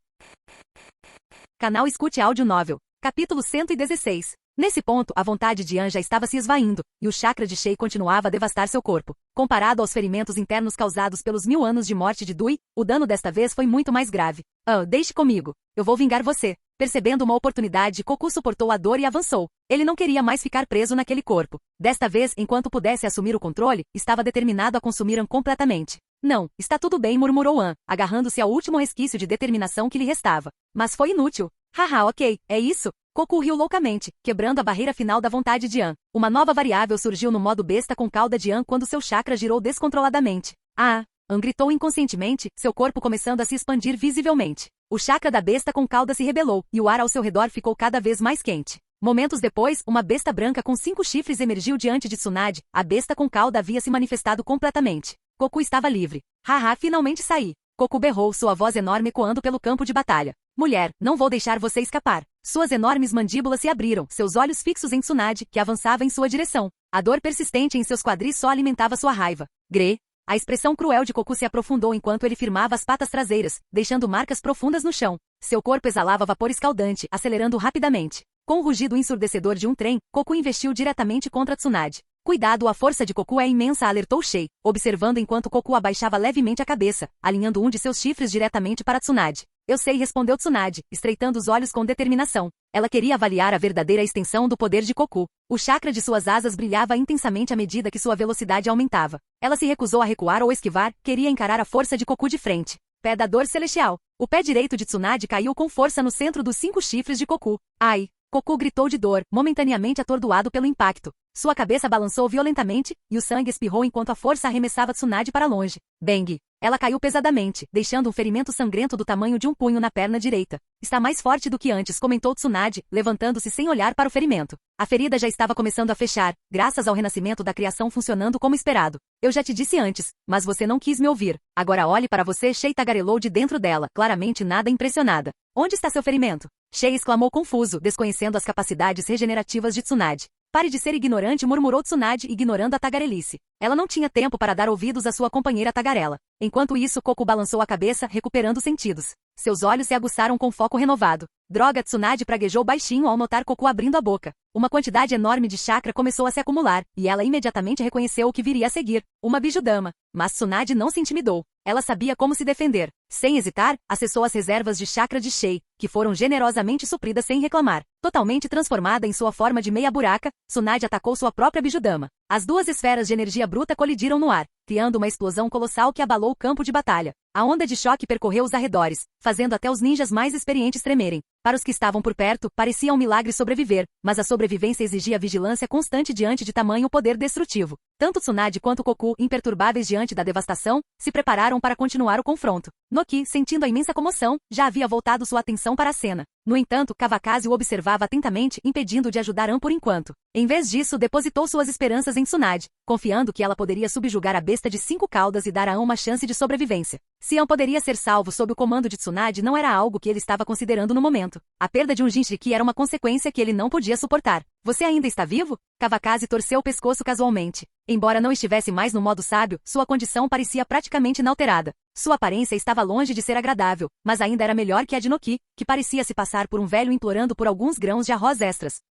Canal Escute Áudio Novel. Capítulo 116. Nesse ponto, a vontade de An já estava se esvaindo, e o chakra de Shei continuava a devastar seu corpo. Comparado aos ferimentos internos causados pelos 1000 anos de morte de Dui, o dano desta vez foi muito mais grave. Deixe comigo. Eu vou vingar você. Percebendo uma oportunidade, Koku suportou a dor e avançou. Ele não queria mais ficar preso naquele corpo. Desta vez, enquanto pudesse assumir o controle, estava determinado a consumir An completamente. Não, está tudo bem, murmurou An, agarrando-se ao último resquício de determinação que lhe restava. Mas foi inútil. Haha, ok, é isso? Goku riu loucamente, quebrando a barreira final da vontade de An. Uma nova variável surgiu no modo besta com cauda de An quando seu chakra girou descontroladamente. Ah! An gritou inconscientemente, seu corpo começando a se expandir visivelmente. O chakra da besta com cauda se rebelou, e o ar ao seu redor ficou cada vez mais quente. Momentos depois, uma besta branca com 5 chifres emergiu diante de Tsunade. A besta com cauda havia se manifestado completamente. Goku estava livre. Haha, finalmente saí. Goku berrou, sua voz enorme ecoando pelo campo de batalha. Mulher, não vou deixar você escapar. Suas enormes mandíbulas se abriram, seus olhos fixos em Tsunade, que avançava em sua direção. A dor persistente em seus quadris só alimentava sua raiva. Gre. A expressão cruel de Goku se aprofundou enquanto ele firmava as patas traseiras, deixando marcas profundas no chão. Seu corpo exalava vapor escaldante, acelerando rapidamente. Com o rugido ensurdecedor de um trem, Goku investiu diretamente contra Tsunade. Cuidado, a força de Goku é imensa, alertou Shei, observando enquanto Goku abaixava levemente a cabeça, alinhando um de seus chifres diretamente para Tsunade. Eu sei, respondeu Tsunade, estreitando os olhos com determinação. Ela queria avaliar a verdadeira extensão do poder de Goku. O chakra de suas asas brilhava intensamente à medida que sua velocidade aumentava. Ela se recusou a recuar ou esquivar, queria encarar a força de Goku de frente. Pé da dor celestial. O pé direito de Tsunade caiu com força no centro dos 5 chifres de Goku. Ai! Goku gritou de dor, momentaneamente atordoado pelo impacto. Sua cabeça balançou violentamente, e o sangue espirrou enquanto a força arremessava Tsunade para longe. Bang! Ela caiu pesadamente, deixando um ferimento sangrento do tamanho de um punho na perna direita. Está mais forte do que antes, comentou Tsunade, levantando-se sem olhar para o ferimento. A ferida já estava começando a fechar, graças ao renascimento da criação funcionando como esperado. Eu já te disse antes, mas você não quis me ouvir. Agora olhe para você, Shei tagarelou de dentro dela, claramente nada impressionada. Onde está seu ferimento? Shei exclamou confuso, desconhecendo as capacidades regenerativas de Tsunade. Pare de ser ignorante, murmurou Tsunade, ignorando a tagarelice. Ela não tinha tempo para dar ouvidos à sua companheira tagarela. Enquanto isso, Goku balançou a cabeça, recuperando os sentidos. Seus olhos se aguçaram com foco renovado. Droga, Tsunade praguejou baixinho ao notar Goku abrindo a boca. Uma quantidade enorme de chakra começou a se acumular, e ela imediatamente reconheceu o que viria a seguir. Uma bijudama. Mas Tsunade não se intimidou. Ela sabia como se defender. Sem hesitar, acessou as reservas de chakra de Shei, que foram generosamente supridas sem reclamar. Totalmente transformada em sua forma de meia buraca, Tsunade atacou sua própria bijudama. As 2 esferas de energia bruta colidiram no ar, criando uma explosão colossal que abalou o campo de batalha. A onda de choque percorreu os arredores, fazendo até os ninjas mais experientes tremerem. Para os que estavam por perto, parecia um milagre sobreviver, mas a sobrevivência exigia vigilância constante diante de tamanho poder destrutivo. Tanto Tsunade quanto Goku, imperturbáveis diante da devastação, se prepararam para continuar o confronto. Noki, sentindo a imensa comoção, já havia voltado sua atenção para a cena. No entanto, Kavakazi o observava atentamente, impedindo de ajudar An por enquanto. Em vez disso, depositou suas esperanças em Tsunade, confiando que ela poderia subjugar a besta de 5 caudas e dar a An uma chance de sobrevivência. Se An poderia ser salvo sob o comando de Tsunade não era algo que ele estava considerando no momento. A perda de um Jinchuriki era uma consequência que ele não podia suportar. Você ainda está vivo? Kavakazi torceu o pescoço casualmente. Embora não estivesse mais no modo sábio, sua condição parecia praticamente inalterada. Sua aparência estava longe de ser agradável, mas ainda era melhor que a de Noki, que parecia se passar por um velho implorando por alguns grãos de arroz extras.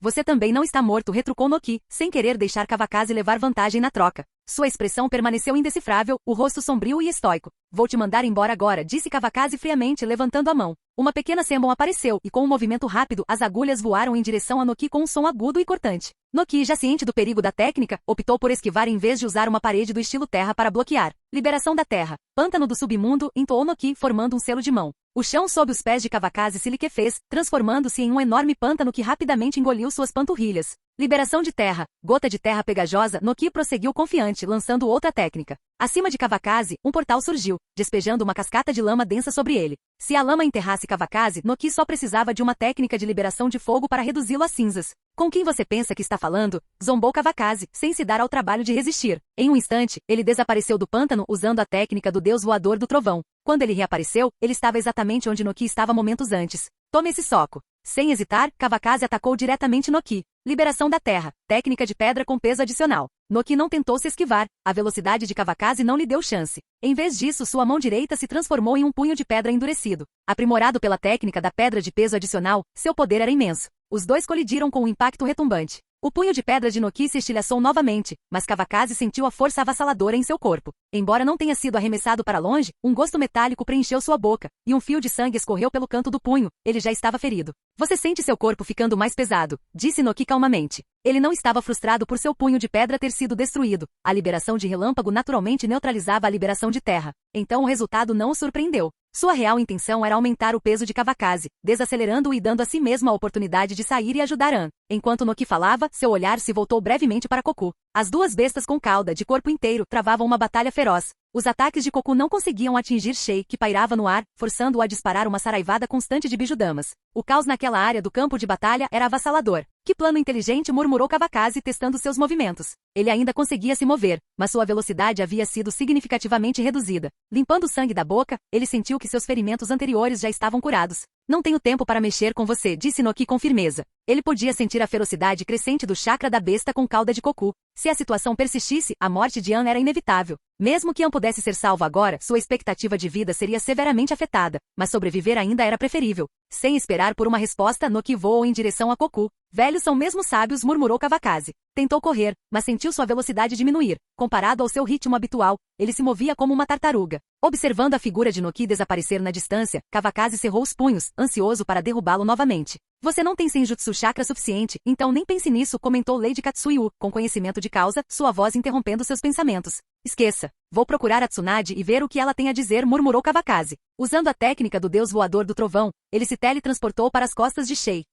Você também não está morto, retrucou Noki, sem querer deixar Kavakazi levar vantagem na troca. Sua expressão permaneceu indecifrável, o rosto sombrio e estoico. Vou te mandar embora agora, disse Kavakazi friamente, levantando a mão. Uma pequena Senbon apareceu, e com um movimento rápido, as agulhas voaram em direção a Noki com um som agudo e cortante. Noki, já ciente do perigo da técnica, optou por esquivar em vez de usar uma parede do estilo terra para bloquear. Liberação da terra. Pântano do submundo, entoou Noki, formando um selo de mão. O chão sob os pés de Kavakazi se liquefez, transformando-se em um enorme pântano que rapidamente engoliu suas panturrilhas. Liberação de terra. Gota de terra pegajosa, Noki prosseguiu confiante, lançando outra técnica. Acima de Kavakazi, um portal surgiu, despejando uma cascata de lama densa sobre ele. Se a lama enterrasse Kavakazi, Noki só precisava de uma técnica de liberação de fogo para reduzi-lo a cinzas. Com quem você pensa que está falando? Zombou Kavakazi, sem se dar ao trabalho de resistir. Em um instante, ele desapareceu do pântano usando a técnica do deus voador do trovão. Quando ele reapareceu, ele estava exatamente onde Noki estava momentos antes. Tome esse soco. Sem hesitar, Kavakazi atacou diretamente Noki. Liberação da terra. Técnica de pedra com peso adicional. Noki não tentou se esquivar. A velocidade de Kavakazi não lhe deu chance. Em vez disso, sua mão direita se transformou em um punho de pedra endurecido. Aprimorado pela técnica da pedra de peso adicional, seu poder era imenso. Os dois colidiram com um impacto retumbante. O punho de pedra de Noki se estilhaçou novamente, mas Kavakazi sentiu a força avassaladora em seu corpo. Embora não tenha sido arremessado para longe, um gosto metálico preencheu sua boca, e um fio de sangue escorreu pelo canto do punho. Ele já estava ferido. Você sente seu corpo ficando mais pesado, disse Noki calmamente. Ele não estava frustrado por seu punho de pedra ter sido destruído. A liberação de relâmpago naturalmente neutralizava a liberação de terra. Então o resultado não o surpreendeu. Sua real intenção era aumentar o peso de Kawakazi, desacelerando-o e dando a si mesmo a oportunidade de sair e ajudar An. Enquanto Noki falava, seu olhar se voltou brevemente para Koku. As duas bestas com cauda de corpo inteiro travavam uma batalha feroz. Os ataques de Koku não conseguiam atingir Shei, que pairava no ar, forçando-o a disparar uma saraivada constante de bijudamas. O caos naquela área do campo de batalha era avassalador. Que plano inteligente, murmurou Kawakazi testando seus movimentos. Ele ainda conseguia se mover, mas sua velocidade havia sido significativamente reduzida. Limpando o sangue da boca, ele sentiu que seus ferimentos anteriores já estavam curados. Não tenho tempo para mexer com você, disse Noki com firmeza. Ele podia sentir a ferocidade crescente do chakra da besta com cauda de Koku. Se a situação persistisse, a morte de An era inevitável. Mesmo que An pudesse ser salvo agora, sua expectativa de vida seria severamente afetada, mas sobreviver ainda era preferível. Sem esperar por uma resposta, Noki voou em direção a Koku. Velhos são mesmo sábios, murmurou Kawakazi. Tentou correr, mas sentiu sua velocidade diminuir. Comparado ao seu ritmo habitual, ele se movia como uma tartaruga. Observando a figura de Noki desaparecer na distância, Kawakazi cerrou os punhos, ansioso para derrubá-lo novamente. Você não tem Senjutsu chakra suficiente, então nem pense nisso, comentou Lady Katsuyu, com conhecimento de causa, sua voz interrompendo seus pensamentos. Esqueça. Vou procurar a Tsunade e ver o que ela tem a dizer, murmurou Kawakazi. Usando a técnica do deus voador do trovão, ele se teletransportou para as costas de Shei.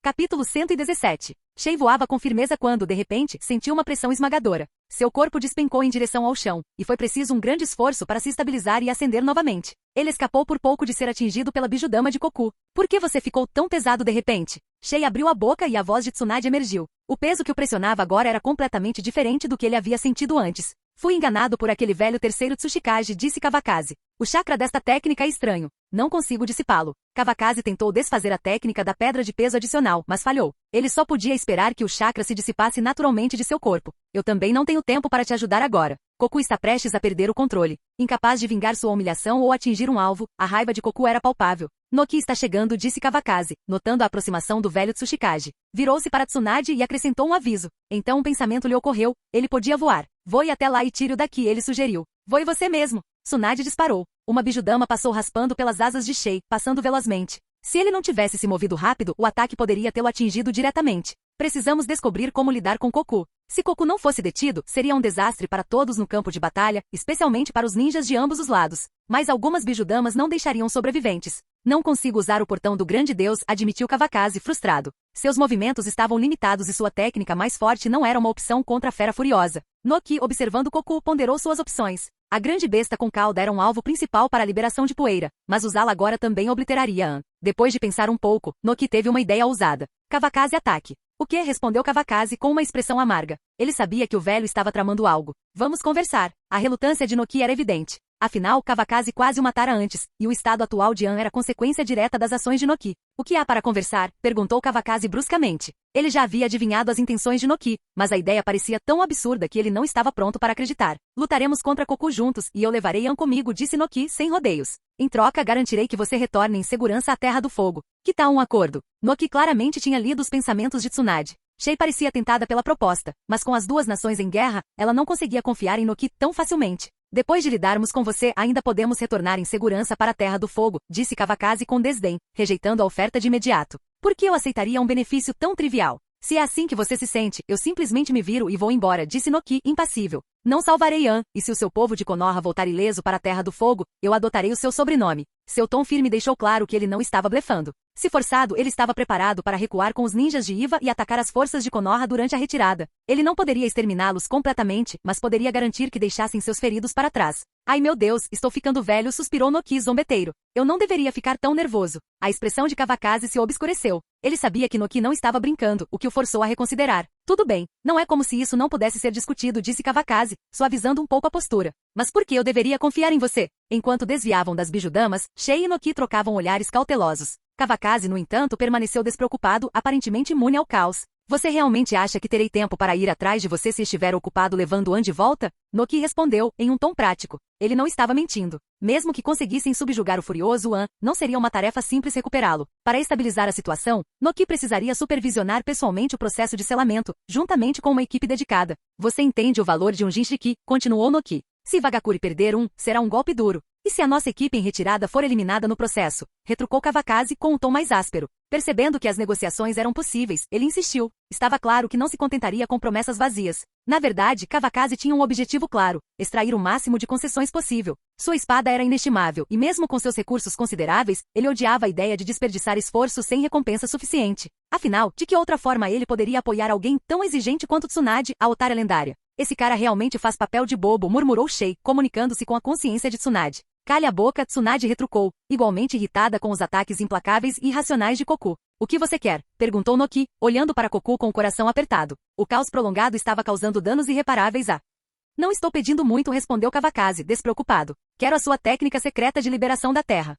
Capítulo 117. Shei voava com firmeza quando, de repente, sentiu uma pressão esmagadora. Seu corpo despencou em direção ao chão, e foi preciso um grande esforço para se estabilizar e ascender novamente. Ele escapou por pouco de ser atingido pela bijudama de Koku. Por que você ficou tão pesado de repente? Shei abriu a boca e a voz de Tsunade emergiu. O peso que o pressionava agora era completamente diferente do que ele havia sentido antes. Fui enganado por aquele velho terceiro Tsuchikage, disse Kawakazi. O chakra desta técnica é estranho. Não consigo dissipá-lo. Kawakazi tentou desfazer a técnica da pedra de peso adicional, mas falhou. Ele só podia esperar que o chakra se dissipasse naturalmente de seu corpo. Eu também não tenho tempo para te ajudar agora. Koku está prestes a perder o controle. Incapaz de vingar sua humilhação ou atingir um alvo, a raiva de Koku era palpável. Noki está chegando, disse Kawakazi, notando a aproximação do velho Tsuchikage. Virou-se para Tsunade e acrescentou um aviso. Então um pensamento lhe ocorreu. Ele podia voar. Voe até lá e tire-o daqui, ele sugeriu. Voe você mesmo. Tsunade disparou. Uma bijudama passou raspando pelas asas de Shei, passando velozmente. Se ele não tivesse se movido rápido, o ataque poderia tê-lo atingido diretamente. Precisamos descobrir como lidar com Koku. Se Koku não fosse detido, seria um desastre para todos no campo de batalha, especialmente para os ninjas de ambos os lados. Mas algumas bijudamas não deixariam sobreviventes. Não consigo usar o portão do grande deus, admitiu Kawakazi, frustrado. Seus movimentos estavam limitados e sua técnica mais forte não era uma opção contra a fera furiosa. Noki, observando Koku, ponderou suas opções. A grande besta com cauda era um alvo principal para a liberação de poeira, mas usá-la agora também obliteraria An. Depois de pensar um pouco, Noki teve uma ideia ousada. Kawakazi, ataque. O que? Respondeu Kawakazi com uma expressão amarga. Ele sabia que o velho estava tramando algo. Vamos conversar. A relutância de Noki era evidente. Afinal, Kawakazi quase o matara antes, e o estado atual de An era consequência direta das ações de Noki. O que há para conversar? Perguntou Kawakazi bruscamente. Ele já havia adivinhado as intenções de Noki, mas a ideia parecia tão absurda que ele não estava pronto para acreditar. Lutaremos contra Koku juntos, e eu levarei An comigo, disse Noki, sem rodeios. Em troca, garantirei que você retorne em segurança à Terra do Fogo. Que tal um acordo? Noki claramente tinha lido os pensamentos de Tsunade. Shei parecia tentada pela proposta, mas com as duas nações em guerra, ela não conseguia confiar em Noki tão facilmente. Depois de lidarmos com você, ainda podemos retornar em segurança para a Terra do Fogo, disse Kawakazi com desdém, rejeitando a oferta de imediato. Por que eu aceitaria um benefício tão trivial? Se é assim que você se sente, eu simplesmente me viro e vou embora, disse Noki, impassível. Não salvarei An, e se o seu povo de Konoha voltar ileso para a Terra do Fogo, eu adotarei o seu sobrenome. Seu tom firme deixou claro que ele não estava blefando. Se forçado, ele estava preparado para recuar com os ninjas de Iva e atacar as forças de Konoha durante a retirada. Ele não poderia exterminá-los completamente, mas poderia garantir que deixassem seus feridos para trás. Ai meu Deus, estou ficando velho, suspirou Noki zombeteiro. Eu não deveria ficar tão nervoso. A expressão de Kawakazi se obscureceu. Ele sabia que Noki não estava brincando, o que o forçou a reconsiderar. Tudo bem, não é como se isso não pudesse ser discutido, disse Kawakazi, suavizando um pouco a postura. Mas por que eu deveria confiar em você? Enquanto desviavam das bijudamas, Shei e Noki trocavam olhares cautelosos. Kawakazi, no entanto, permaneceu despreocupado, aparentemente imune ao caos. Você realmente acha que terei tempo para ir atrás de você se estiver ocupado levando An de volta? Noki respondeu, em um tom prático. Ele não estava mentindo. Mesmo que conseguissem subjugar o furioso An, não seria uma tarefa simples recuperá-lo. Para estabilizar a situação, Noki precisaria supervisionar pessoalmente o processo de selamento, juntamente com uma equipe dedicada. Você entende o valor de um Jinchiki, continuou Noki. Se Vagakuri perder será um golpe duro. E se a nossa equipe em retirada for eliminada no processo? Retrucou Kawakaze com um tom mais áspero. Percebendo que as negociações eram possíveis, ele insistiu. Estava claro que não se contentaria com promessas vazias. Na verdade, Kawakaze tinha um objetivo claro: extrair o máximo de concessões possível. Sua espada era inestimável, e mesmo com seus recursos consideráveis, ele odiava a ideia de desperdiçar esforço sem recompensa suficiente. Afinal, de que outra forma ele poderia apoiar alguém tão exigente quanto Tsunade, a otária lendária? Esse cara realmente faz papel de bobo, murmurou Shei, comunicando-se com a consciência de Tsunade. Calha a boca, Tsunade retrucou, igualmente irritada com os ataques implacáveis e irracionais de Koku. O que você quer? Perguntou Noki, olhando para Koku com o coração apertado. O caos prolongado estava causando danos irreparáveis a... Não estou pedindo muito, respondeu Kawakaze, despreocupado. Quero a sua técnica secreta de liberação da terra.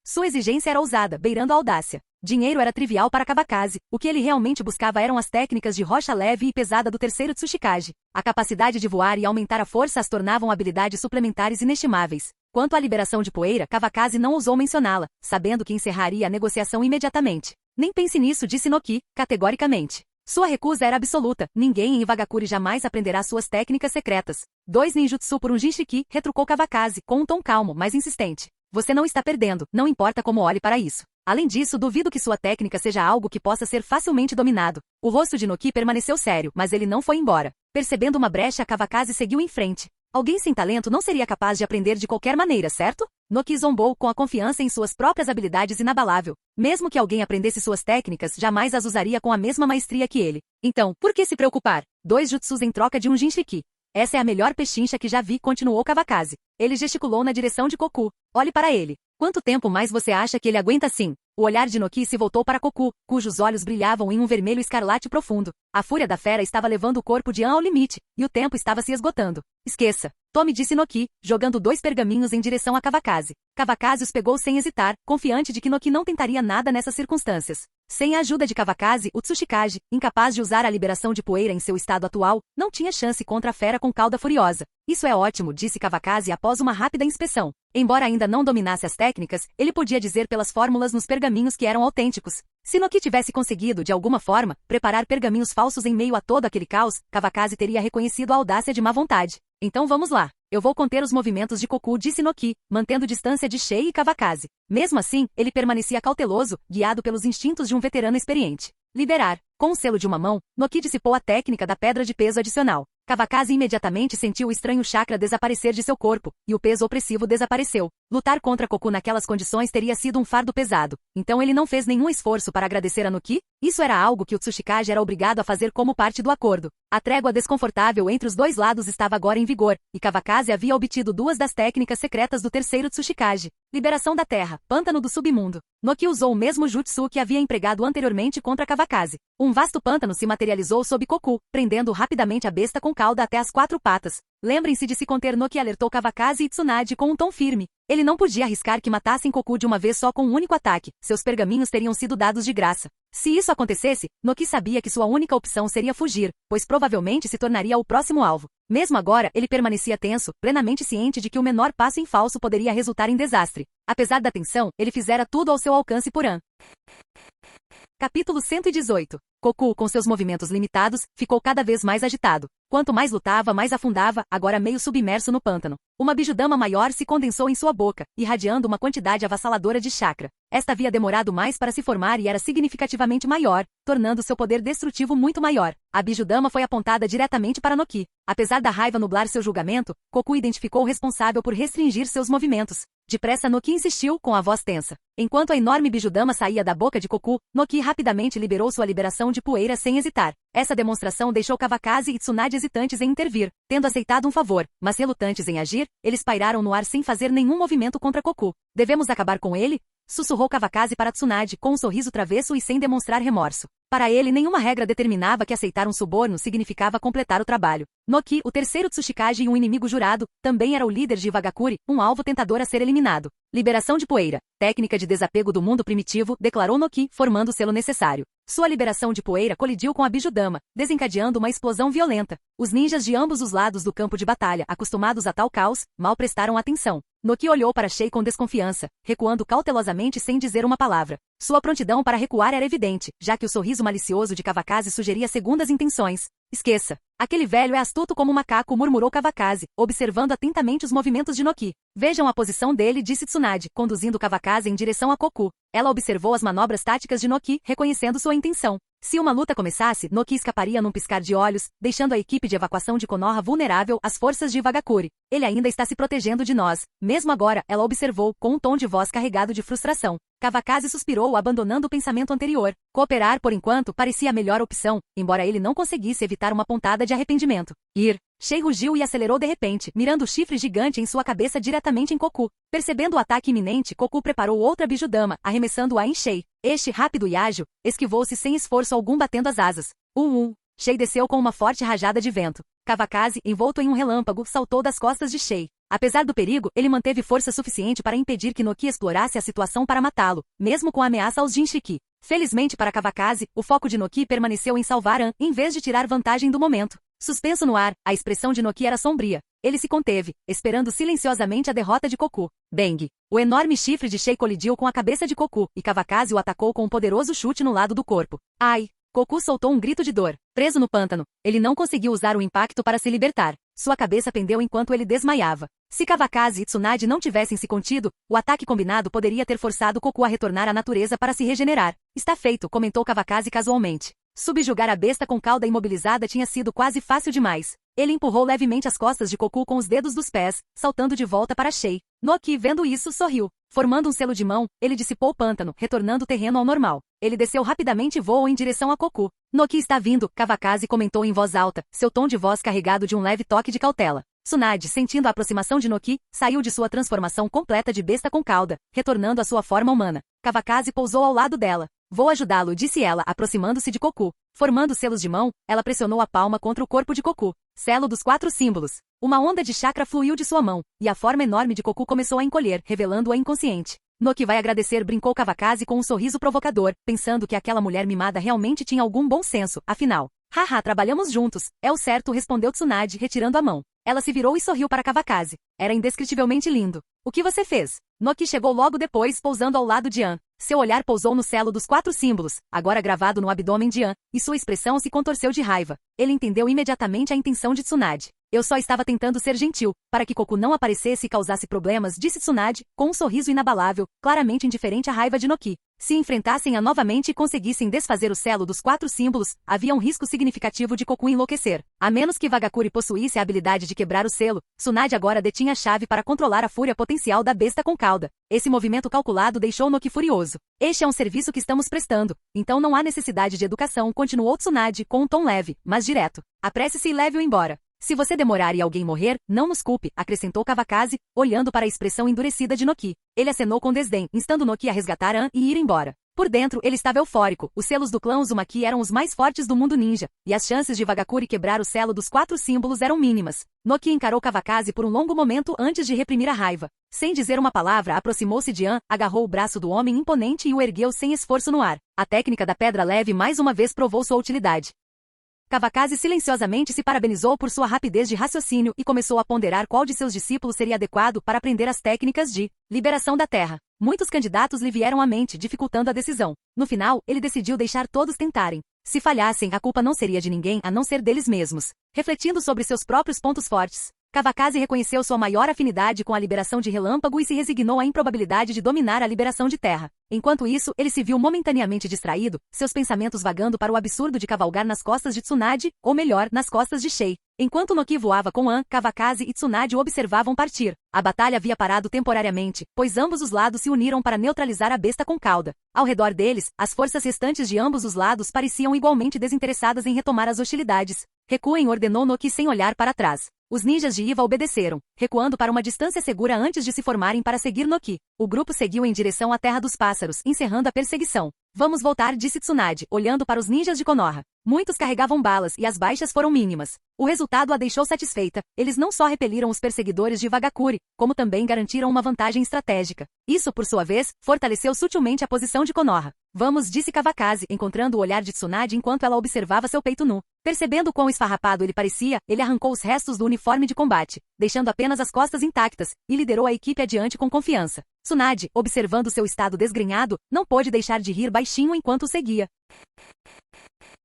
Sua exigência era ousada, beirando a audácia. Dinheiro era trivial para Kawakaze. O que ele realmente buscava eram as técnicas de rocha leve e pesada do terceiro Tsuchikage. A capacidade de voar e aumentar a força as tornavam habilidades suplementares inestimáveis. Quanto à liberação de poeira, Kawakaze não ousou mencioná-la, sabendo que encerraria a negociação imediatamente. Nem pense nisso, disse Noki, categoricamente. Sua recusa era absoluta. Ninguém em Iwagakure jamais aprenderá suas técnicas secretas. 2 ninjutsu por um Jinchiki, retrucou Kawakaze, com um tom calmo, mas insistente. Você não está perdendo, não importa como olhe para isso. Além disso, duvido que sua técnica seja algo que possa ser facilmente dominado. O rosto de Noki permaneceu sério, mas ele não foi embora. Percebendo uma brecha, Kawakaze seguiu em frente. Alguém sem talento não seria capaz de aprender de qualquer maneira, certo? Noki zombou com a confiança em suas próprias habilidades inabalável. Mesmo que alguém aprendesse suas técnicas, jamais as usaria com a mesma maestria que ele. Então, por que se preocupar? 2 jutsus em troca de um Jinchiki. Essa é a melhor pechincha que já vi, continuou Kawakaze. Ele gesticulou na direção de Koku. Olhe para ele. Quanto tempo mais você acha que ele aguenta assim? O olhar de Noki se voltou para Koku, cujos olhos brilhavam em um vermelho escarlate profundo. A fúria da fera estava levando o corpo de An ao limite, e o tempo estava se esgotando. Esqueça. Tome, disse Noki, jogando 2 pergaminhos em direção a Kawakaze. Kawakaze os pegou sem hesitar, confiante de que Noki não tentaria nada nessas circunstâncias. Sem a ajuda de Kawakaze, o Tsuchikage, incapaz de usar a liberação de poeira em seu estado atual, não tinha chance contra a fera com cauda furiosa. Isso é ótimo, disse Kawakaze após uma rápida inspeção. Embora ainda não dominasse as técnicas, ele podia dizer pelas fórmulas nos pergaminhos que eram autênticos. Se Noki tivesse conseguido, de alguma forma, preparar pergaminhos falsos em meio a todo aquele caos, Kawakaze teria reconhecido a audácia de má vontade. Então vamos lá. Eu vou conter os movimentos de Koku, disse Noki, mantendo distância de Shei e Kawakaze. Mesmo assim, ele permanecia cauteloso, guiado pelos instintos de um veterano experiente. Liberar. Com o selo de uma mão, Noki dissipou a técnica da pedra de peso adicional. Kawakaze imediatamente sentiu o estranho chakra desaparecer de seu corpo, e o peso opressivo desapareceu. Lutar contra Koku naquelas condições teria sido um fardo pesado. Então ele não fez nenhum esforço para agradecer a Noki? Isso era algo que o Tsuchikage era obrigado a fazer como parte do acordo. A trégua desconfortável entre os dois lados estava agora em vigor, e Kawakaze havia obtido 2 das técnicas secretas do terceiro Tsuchikage. Liberação da terra, pântano do submundo. Noki usou o mesmo jutsu que havia empregado anteriormente contra Kawakaze. Um vasto pântano se materializou sob Koku, prendendo rapidamente a besta com cauda até as 4 patas. Lembrem-se de se conter, Noki alertou Kawakaze e Tsunade com um tom firme. Ele não podia arriscar que matassem Koku de uma vez só com um único ataque. Seus pergaminhos teriam sido dados de graça. Se isso acontecesse, Noki sabia que sua única opção seria fugir, pois provavelmente se tornaria o próximo alvo. Mesmo agora, ele permanecia tenso, plenamente ciente de que o menor passo em falso poderia resultar em desastre. Apesar da tensão, ele fizera tudo ao seu alcance por An. Capítulo 118. Koku, com seus movimentos limitados, ficou cada vez mais agitado. Quanto mais lutava, mais afundava, agora meio submerso no pântano. Uma bijudama maior se condensou em sua boca, irradiando uma quantidade avassaladora de chakra. Esta havia demorado mais para se formar e era significativamente maior, tornando seu poder destrutivo muito maior. A bijudama foi apontada diretamente para Noki. Apesar da raiva nublar seu julgamento, Koku identificou o responsável por restringir seus movimentos. Depressa, Noki insistiu, com a voz tensa. Enquanto a enorme bijudama saía da boca de Koku, Noki rapidamente liberou sua liberação de poeira sem hesitar. Essa demonstração deixou Kawakaze e Tsunade hesitantes em intervir, tendo aceitado um favor, mas relutantes em agir, eles pairaram no ar sem fazer nenhum movimento contra Koku. Devemos acabar com ele? Sussurrou Kawakaze para Tsunade com um sorriso travesso e sem demonstrar remorso. Para ele, nenhuma regra determinava que aceitar um suborno significava completar o trabalho. Noki, o terceiro Tsuchikage e um inimigo jurado, também era o líder de Iwagakure, um alvo tentador a ser eliminado. Liberação de poeira. Técnica de desapego do mundo primitivo, declarou Noki, formando o selo necessário. Sua liberação de poeira colidiu com a bijudama, desencadeando uma explosão violenta. Os ninjas de ambos os lados do campo de batalha, acostumados a tal caos, mal prestaram atenção. Noki olhou para Shei com desconfiança, recuando cautelosamente sem dizer uma palavra. Sua prontidão para recuar era evidente, já que o sorriso malicioso de Kawakaze sugeria segundas intenções. Esqueça. Aquele velho é astuto como um macaco, murmurou Kawakaze, observando atentamente os movimentos de Noki. Vejam a posição dele, disse Tsunade, conduzindo Kawakaze em direção a Koku. Ela observou as manobras táticas de Noki, reconhecendo sua intenção. Se uma luta começasse, Noki escaparia num piscar de olhos, deixando a equipe de evacuação de Konoha vulnerável às forças de Wagakure. Ele ainda está se protegendo de nós. Mesmo agora, ela observou, com um tom de voz carregado de frustração. Kawakaze suspirou, abandonando o pensamento anterior. Cooperar, por enquanto, parecia a melhor opção, embora ele não conseguisse evitar uma pontada de arrependimento. Shei rugiu e acelerou de repente, mirando o chifre gigante em sua cabeça diretamente em Koku. Percebendo o ataque iminente, Koku preparou outra Bijudama, arremessando-a em Shei. Este, rápido e ágil, esquivou-se sem esforço algum batendo as asas. Shei desceu com uma forte rajada de vento. Kawakaze, envolto em um relâmpago, saltou das costas de Shei. Apesar do perigo, ele manteve força suficiente para impedir que Noki explorasse a situação para matá-lo, mesmo com a ameaça aos Jinchiki. Felizmente para Kawakaze, o foco de Noki permaneceu em salvar An, em vez de tirar vantagem do momento. Suspenso no ar, a expressão de Noki era sombria. Ele se conteve, esperando silenciosamente a derrota de Koku. Bang! O enorme chifre de Shei colidiu com a cabeça de Koku, e Kawakaze o atacou com um poderoso chute no lado do corpo. Ai! Koku soltou um grito de dor. Preso no pântano, ele não conseguiu usar o impacto para se libertar. Sua cabeça pendeu enquanto ele desmaiava. Se Kawakaze e Tsunade não tivessem se contido, o ataque combinado poderia ter forçado Koku a retornar à natureza para se regenerar. Está feito, comentou Kawakaze casualmente. Subjugar a besta com cauda imobilizada tinha sido quase fácil demais. Ele empurrou levemente as costas de Koku com os dedos dos pés, saltando de volta para Shei. Noki, vendo isso, sorriu. Formando um selo de mão, ele dissipou o pântano, retornando o terreno ao normal. Ele desceu rapidamente e voou em direção a Koku. Noki está vindo, Kawakaze comentou em voz alta, seu tom de voz carregado de um leve toque de cautela. Tsunade, sentindo a aproximação de Noki, saiu de sua transformação completa de besta com cauda, retornando à sua forma humana. Kawakaze pousou ao lado dela. Vou ajudá-lo, disse ela, aproximando-se de Koku. Formando selos de mão, ela pressionou a palma contra o corpo de Koku. Selo dos 4 símbolos. Uma onda de chakra fluiu de sua mão, e a forma enorme de Koku começou a encolher, revelando-a inconsciente. Noki vai agradecer, brincou Kawakaze com um sorriso provocador, pensando que aquela mulher mimada realmente tinha algum bom senso, afinal. Haha, trabalhamos juntos. É o certo, respondeu Tsunade, retirando a mão. Ela se virou e sorriu para Kawakaze. Era indescritivelmente lindo. O que você fez? Noki chegou logo depois, pousando ao lado de An. Seu olhar pousou no selo dos 4 símbolos, agora gravado no abdômen de An, e sua expressão se contorceu de raiva. Ele entendeu imediatamente a intenção de Tsunade. Eu só estava tentando ser gentil, para que Koku não aparecesse e causasse problemas, disse Tsunade, com um sorriso inabalável, claramente indiferente à raiva de Noki. Se enfrentassem-a novamente e conseguissem desfazer o selo dos 4 símbolos, havia um risco significativo de Koku enlouquecer. A menos que Wagakure possuísse a habilidade de quebrar o selo, Tsunade agora detinha a chave para controlar a fúria potencial da besta com cauda. Esse movimento calculado deixou Noki furioso. Este é um serviço que estamos prestando, então não há necessidade de educação, continuou Tsunade, com um tom leve, mas direto. Apresse-se e leve-o embora. Se você demorar e alguém morrer, não nos culpe, acrescentou Kawakaze, olhando para a expressão endurecida de Noki. Ele acenou com desdém, instando Noki a resgatar An e ir embora. Por dentro, ele estava eufórico. Os selos do clã Uzumaki eram os mais fortes do mundo ninja, e as chances de Wagakure quebrar o selo dos 4 símbolos eram mínimas. Noki encarou Kawakaze por um longo momento antes de reprimir a raiva. Sem dizer uma palavra, aproximou-se de An, agarrou o braço do homem imponente e o ergueu sem esforço no ar. A técnica da pedra leve mais uma vez provou sua utilidade. Kawakaze silenciosamente se parabenizou por sua rapidez de raciocínio e começou a ponderar qual de seus discípulos seria adequado para aprender as técnicas de liberação da terra. Muitos candidatos lhe vieram à mente, dificultando a decisão. No final, ele decidiu deixar todos tentarem. Se falhassem, a culpa não seria de ninguém a não ser deles mesmos. Refletindo sobre seus próprios pontos fortes, Kawakaze reconheceu sua maior afinidade com a liberação de relâmpago e se resignou à improbabilidade de dominar a liberação de terra. Enquanto isso, ele se viu momentaneamente distraído, seus pensamentos vagando para o absurdo de cavalgar nas costas de Tsunade, ou melhor, nas costas de Shei. Enquanto Noki voava com An, Kawakaze e Tsunade o observavam partir. A batalha havia parado temporariamente, pois ambos os lados se uniram para neutralizar a besta com cauda. Ao redor deles, as forças restantes de ambos os lados pareciam igualmente desinteressadas em retomar as hostilidades. Recuem, ordenou Noki sem olhar para trás. Os ninjas de Iva obedeceram, recuando para uma distância segura antes de se formarem para seguir Noki. O grupo seguiu em direção à Terra dos Pássaros, encerrando a perseguição. Vamos voltar, disse Tsunade, olhando para os ninjas de Konoha. Muitos carregavam balas e as baixas foram mínimas. O resultado a deixou satisfeita. Eles não só repeliram os perseguidores de Wagakure, como também garantiram uma vantagem estratégica. Isso, por sua vez, fortaleceu sutilmente a posição de Konoha. Vamos, disse Kawakaze, encontrando o olhar de Tsunade enquanto ela observava seu peito nu. Percebendo quão esfarrapado ele parecia, ele arrancou os restos do uniforme de combate, deixando apenas as costas intactas, e liderou a equipe adiante com confiança. Tsunade, observando seu estado desgrenhado, não pôde deixar de rir baixinho enquanto o seguia.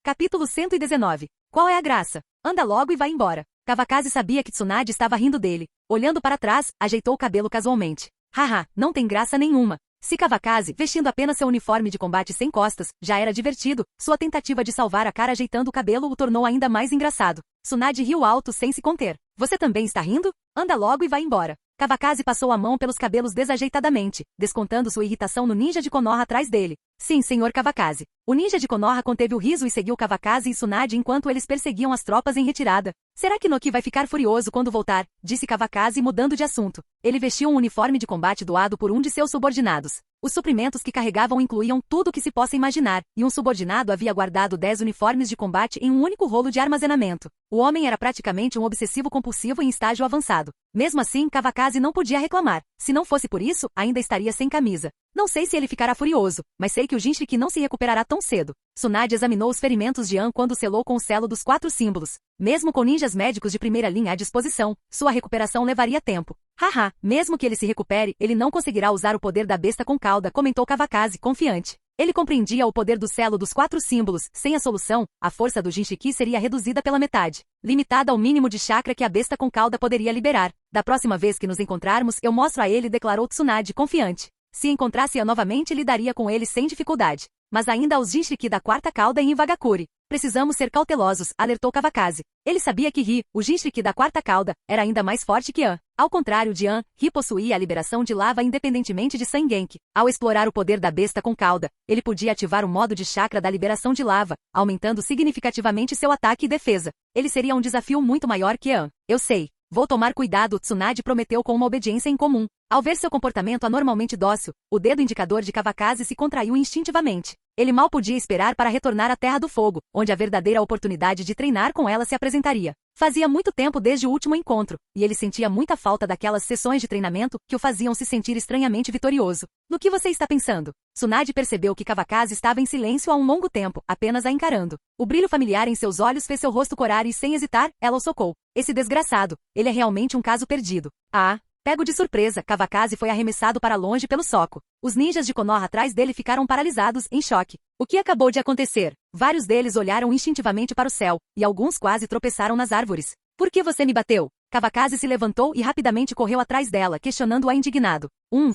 Capítulo 119. Qual é a graça? Anda logo e vai embora. Kawakazi sabia que Tsunade estava rindo dele. Olhando para trás, ajeitou o cabelo casualmente. Haha, não tem graça nenhuma. Se Kawakazi, vestindo apenas seu uniforme de combate sem costas, já era divertido, sua tentativa de salvar a cara ajeitando o cabelo o tornou ainda mais engraçado. Tsunade riu alto sem se conter. Você também está rindo? Anda logo e vai embora. Kawakazi passou a mão pelos cabelos desajeitadamente, descontando sua irritação no ninja de Konoha atrás dele. Sim, senhor Kawakazi. O ninja de Konoha conteve o riso e seguiu Kawakazi e Tsunade enquanto eles perseguiam as tropas em retirada. Será que Noki vai ficar furioso quando voltar? Disse Kawakazi mudando de assunto. Ele vestiu um uniforme de combate doado por um de seus subordinados. Os suprimentos que carregavam incluíam tudo o que se possa imaginar, e um subordinado havia guardado 10 uniformes de combate em um único rolo de armazenamento. O homem era praticamente um obsessivo-compulsivo em estágio avançado. Mesmo assim, Kawakazi não podia reclamar. Se não fosse por isso, ainda estaria sem camisa. Não sei se ele ficará furioso, mas sei que o Jinchuriki não se recuperará tão cedo. Tsunade examinou os ferimentos de An quando selou com o selo dos 4 símbolos. Mesmo com ninjas médicos de primeira linha à disposição, sua recuperação levaria tempo. Haha, mesmo que ele se recupere, ele não conseguirá usar o poder da besta com cauda, comentou Kawakazi, confiante. Ele compreendia o poder do selo dos 4 símbolos. Sem a solução, a força do Jinchuriki seria reduzida pela metade, limitada ao mínimo de chakra que a besta com cauda poderia liberar. Da próxima vez que nos encontrarmos, eu mostro a ele, declarou Tsunade, confiante. Se encontrasse-a novamente, lidaria com ele sem dificuldade. Mas ainda aos Jinchuriki da 4ª cauda em Iwagakure. Precisamos ser cautelosos, alertou Kawakazi. Ele sabia que Ri, o Jinchuriki da 4ª cauda, era ainda mais forte que An. Ao contrário de An, Ri possuía a liberação de lava independentemente de Sangenki. Ao explorar o poder da besta com cauda, ele podia ativar o modo de chakra da liberação de lava, aumentando significativamente seu ataque e defesa. Ele seria um desafio muito maior que An. Eu sei. Vou tomar cuidado, Tsunade prometeu com uma obediência incomum. Ao ver seu comportamento anormalmente dócil, o dedo indicador de Kawakazi se contraiu instintivamente. Ele mal podia esperar para retornar à Terra do Fogo, onde a verdadeira oportunidade de treinar com ela se apresentaria. Fazia muito tempo desde o último encontro, e ele sentia muita falta daquelas sessões de treinamento que o faziam se sentir estranhamente vitorioso. No que você está pensando? Tsunade percebeu que Kawakazi estava em silêncio há um longo tempo, apenas a encarando. O brilho familiar em seus olhos fez seu rosto corar e, sem hesitar, ela o socou. Esse desgraçado, ele é realmente um caso perdido. Ah! Pego de surpresa, Kawakazi foi arremessado para longe pelo soco. Os ninjas de Konoha atrás dele ficaram paralisados, em choque. O que acabou de acontecer? Vários deles olharam instintivamente para o céu, e alguns quase tropeçaram nas árvores. Por que você me bateu? Kawakazi se levantou e rapidamente correu atrás dela, questionando-a indignado.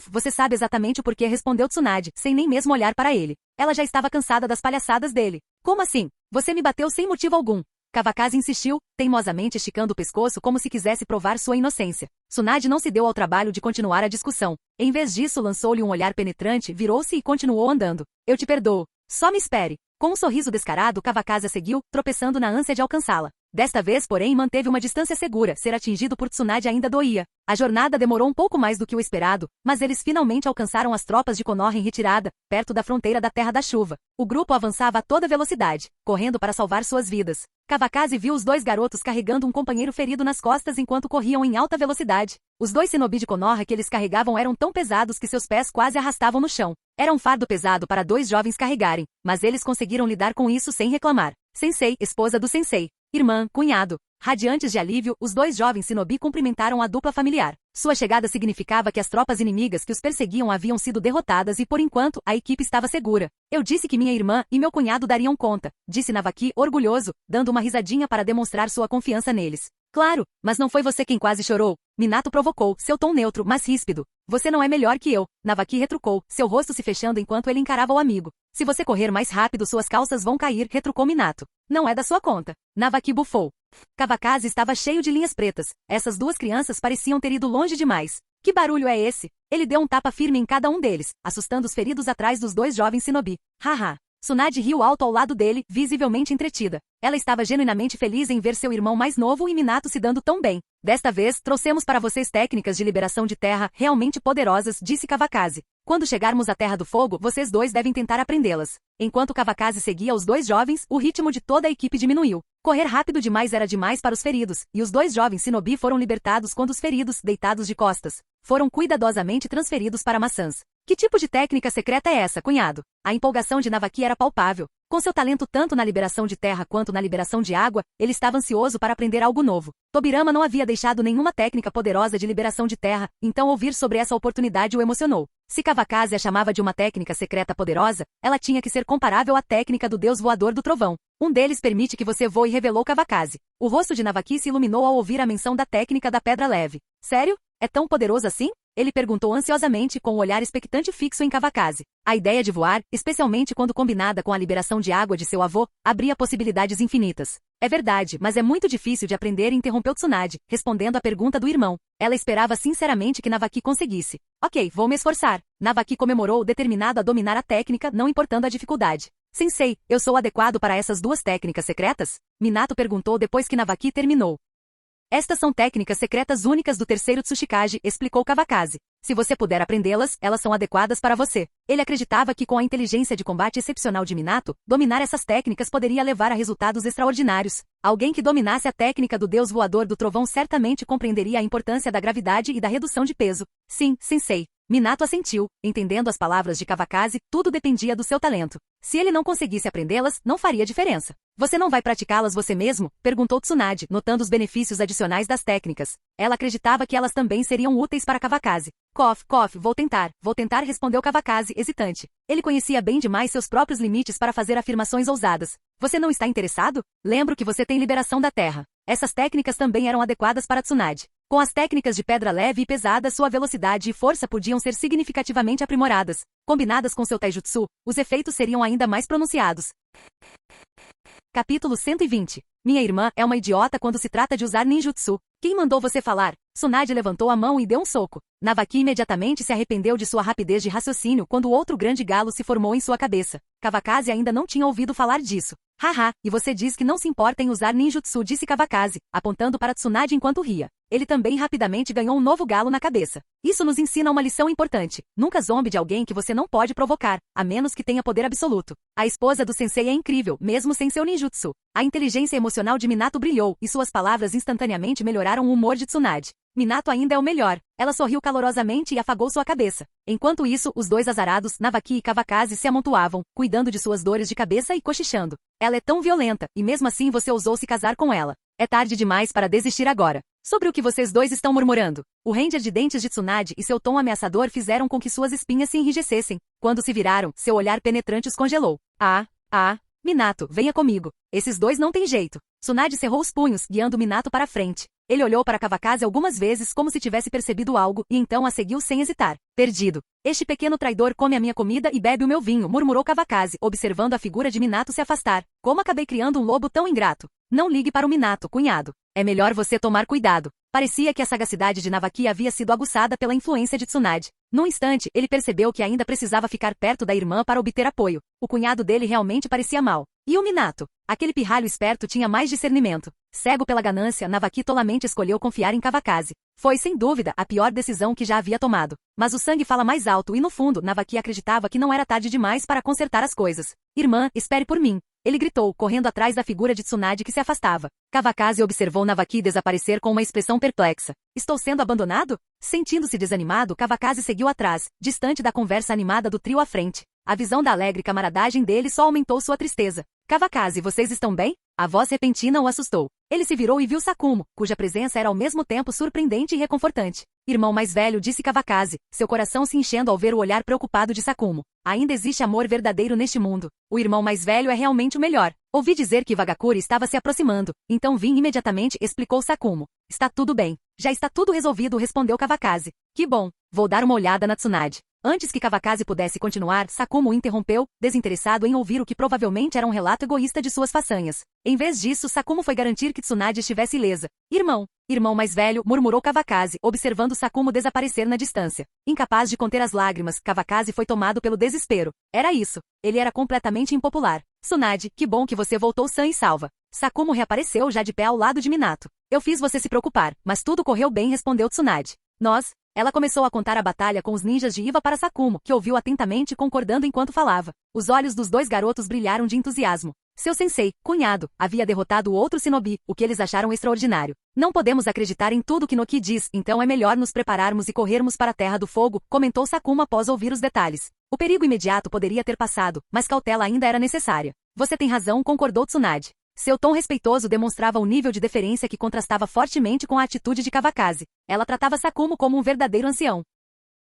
Você sabe exatamente o porquê, respondeu Tsunade, sem nem mesmo olhar para ele. Ela já estava cansada das palhaçadas dele. Como assim? Você me bateu sem motivo algum. Kawakazi insistiu, teimosamente esticando o pescoço como se quisesse provar sua inocência. Tsunade não se deu ao trabalho de continuar a discussão. Em vez disso, lançou-lhe um olhar penetrante, virou-se e continuou andando. Eu te perdoo. Só me espere. Com um sorriso descarado, Kawakazi a seguiu, tropeçando na ânsia de alcançá-la. Desta vez, porém, manteve uma distância segura. Ser atingido por Tsunade ainda doía. A jornada demorou um pouco mais do que o esperado, mas eles finalmente alcançaram as tropas de Konoha em retirada, perto da fronteira da Terra da Chuva. O grupo avançava a toda velocidade, correndo para salvar suas vidas. Kawakazi viu os 2 garotos carregando um companheiro ferido nas costas enquanto corriam em alta velocidade. Os 2 shinobi de Konoha que eles carregavam eram tão pesados que seus pés quase arrastavam no chão. Era um fardo pesado para 2 jovens carregarem, mas eles conseguiram lidar com isso sem reclamar. Sensei, esposa do sensei. Irmã, cunhado. Radiantes de alívio, os 2 jovens shinobi cumprimentaram a dupla familiar. Sua chegada significava que as tropas inimigas que os perseguiam haviam sido derrotadas e, por enquanto, a equipe estava segura. Eu disse que minha irmã e meu cunhado dariam conta, disse Navaki, orgulhoso, dando uma risadinha para demonstrar sua confiança neles. Claro, mas não foi você quem quase chorou. Minato provocou, seu tom neutro, mas ríspido. Você não é melhor que eu, Navaki retrucou, seu rosto se fechando enquanto ele encarava o amigo. Se você correr mais rápido, suas calças vão cair, retrucou Minato. Não é da sua conta. Navaki bufou. Kawakazi estava cheio de linhas pretas. Essas 2 crianças pareciam ter ido longe demais. Que barulho é esse? Ele deu um tapa firme em cada um deles, assustando os feridos atrás dos 2 jovens shinobi. Haha. Tsunade riu alto ao lado dele, visivelmente entretida. Ela estava genuinamente feliz em ver seu irmão mais novo e Minato se dando tão bem. Desta vez, trouxemos para vocês técnicas de liberação de terra realmente poderosas, disse Kawakazi. Quando chegarmos à Terra do Fogo, vocês 2 devem tentar aprendê-las. Enquanto Kawakazi seguia os 2 jovens, o ritmo de toda a equipe diminuiu. Correr rápido demais era demais para os feridos, e os 2 jovens shinobi foram libertados quando os feridos, deitados de costas, foram cuidadosamente transferidos para maçãs. Que tipo de técnica secreta é essa, cunhado? A empolgação de Navaki era palpável. Com seu talento tanto na liberação de terra quanto na liberação de água, ele estava ansioso para aprender algo novo. Tobirama não havia deixado nenhuma técnica poderosa de liberação de terra, então ouvir sobre essa oportunidade o emocionou. Se Kawakazi a chamava de uma técnica secreta poderosa, ela tinha que ser comparável à técnica do deus voador do trovão. Um deles permite que você voe, revelou Kawakazi. O rosto de Navaki se iluminou ao ouvir a menção da técnica da pedra leve. Sério? É tão poderoso assim? Ele perguntou ansiosamente com o olhar expectante fixo em Kawakazi. A ideia de voar, especialmente quando combinada com a liberação de água de seu avô, abria possibilidades infinitas. É verdade, mas é muito difícil de aprender, interrompeu Tsunade, respondendo à pergunta do irmão. Ela esperava sinceramente que Navaki conseguisse. Ok, vou me esforçar. Navaki comemorou, determinado a dominar a técnica, não importando a dificuldade. Sensei, eu sou adequado para essas duas técnicas secretas? Minato perguntou depois que Navaki terminou. Estas são técnicas secretas únicas do terceiro Tsuchikage, explicou Kawakazi. Se você puder aprendê-las, elas são adequadas para você. Ele acreditava que com a inteligência de combate excepcional de Minato, dominar essas técnicas poderia levar a resultados extraordinários. Alguém que dominasse a técnica do deus voador do trovão certamente compreenderia a importância da gravidade e da redução de peso. Sim, sensei. Minato assentiu, entendendo as palavras de Kawakazi, tudo dependia do seu talento. Se ele não conseguisse aprendê-las, não faria diferença. Você não vai praticá-las você mesmo? Perguntou Tsunade, notando os benefícios adicionais das técnicas. Ela acreditava que elas também seriam úteis para Kawakazi. Cof, vou tentar, respondeu Kawakazi, hesitante. Ele conhecia bem demais seus próprios limites para fazer afirmações ousadas. Você não está interessado? Lembro que você tem liberação da terra. Essas técnicas também eram adequadas para Tsunade. Com as técnicas de pedra leve e pesada, sua velocidade e força podiam ser significativamente aprimoradas. Combinadas com seu taijutsu, os efeitos seriam ainda mais pronunciados. Capítulo 120. Minha irmã é uma idiota quando se trata de usar ninjutsu. Quem mandou você falar? Tsunade levantou a mão e deu um soco. Navaki imediatamente se arrependeu de sua rapidez de raciocínio quando outro grande galo se formou em sua cabeça. Kawakazi ainda não tinha ouvido falar disso. Haha, e você diz que não se importa em usar ninjutsu, disse Kawakazi, apontando para Tsunade enquanto ria. Ele também rapidamente ganhou um novo galo na cabeça. Isso nos ensina uma lição importante. Nunca zombe de alguém que você não pode provocar, a menos que tenha poder absoluto. A esposa do sensei é incrível, mesmo sem seu ninjutsu. A inteligência emocional de Minato brilhou, e suas palavras instantaneamente melhoraram o humor de Tsunade. Minato ainda é o melhor. Ela sorriu calorosamente e afagou sua cabeça. Enquanto isso, os dois azarados, Navaki e Kawakazi, se amontoavam, cuidando de suas dores de cabeça e cochichando. Ela é tão violenta, e mesmo assim você ousou se casar com ela. É tarde demais para desistir agora. Sobre o que vocês dois estão murmurando? O ranger de dentes de Tsunade e seu tom ameaçador fizeram com que suas espinhas se enrijecessem. Quando se viraram, seu olhar penetrante os congelou. Minato, venha comigo. Esses dois não têm jeito. Tsunade cerrou os punhos, guiando Minato para frente. Ele olhou para Kawakazi algumas vezes como se tivesse percebido algo, e então a seguiu sem hesitar. Perdido. Este pequeno traidor come a minha comida e bebe o meu vinho, murmurou Kawakazi, observando a figura de Minato se afastar. Como acabei criando um lobo tão ingrato? Não ligue para o Minato, cunhado. É melhor você tomar cuidado. Parecia que a sagacidade de Navaki havia sido aguçada pela influência de Tsunade. Num instante, ele percebeu que ainda precisava ficar perto da irmã para obter apoio. O cunhado dele realmente parecia mal. E o Minato? Aquele pirralho esperto tinha mais discernimento. Cego pela ganância, Navaki tolamente escolheu confiar em Kawakazi. Foi, sem dúvida, a pior decisão que já havia tomado. Mas o sangue fala mais alto e, no fundo, Navaki acreditava que não era tarde demais para consertar as coisas. Irmã, espere por mim. Ele gritou, correndo atrás da figura de Tsunade que se afastava. Kawakazi observou Navaki desaparecer com uma expressão perplexa. Estou sendo abandonado? Sentindo-se desanimado, Kawakazi seguiu atrás, distante da conversa animada do trio à frente. A visão da alegre camaradagem dele só aumentou sua tristeza. Kawakazi, vocês estão bem? A voz repentina o assustou. Ele se virou e viu Sakumo, cuja presença era ao mesmo tempo surpreendente e reconfortante. Irmão mais velho, disse Kawakazi, seu coração se enchendo ao ver o olhar preocupado de Sakumo. Ainda existe amor verdadeiro neste mundo. O irmão mais velho é realmente o melhor. Ouvi dizer que Vagakuri estava se aproximando, então vim imediatamente, explicou Sakumo. Está tudo bem. Já está tudo resolvido, respondeu Kawakazi. Que bom. Vou dar uma olhada na Tsunade. Antes que Kawakazi pudesse continuar, Sakumo o interrompeu, desinteressado em ouvir o que provavelmente era um relato egoísta de suas façanhas. Em vez disso, Sakumo foi garantir que Tsunade estivesse ilesa. Irmão mais velho, murmurou Kawakazi, observando Sakumo desaparecer na distância. Incapaz de conter as lágrimas, Kawakazi foi tomado pelo desespero. Era isso. Ele era completamente impopular. Tsunade, que bom que você voltou sã e salva. Sakumo reapareceu já de pé ao lado de Minato. Eu fiz você se preocupar, mas tudo correu bem, respondeu Tsunade. Ela começou a contar a batalha com os ninjas de Iva para Sakumo, que ouviu atentamente concordando enquanto falava. Os olhos dos dois garotos brilharam de entusiasmo. Seu sensei, cunhado, havia derrotado o outro shinobi, o que eles acharam extraordinário. Não podemos acreditar em tudo que Noki diz, então é melhor nos prepararmos e corrermos para a Terra do Fogo, comentou Sakumo após ouvir os detalhes. O perigo imediato poderia ter passado, mas cautela ainda era necessária. Você tem razão, concordou Tsunade. Seu tom respeitoso demonstrava um nível de deferência que contrastava fortemente com a atitude de Kawakazi. Ela tratava Sakumo como um verdadeiro ancião.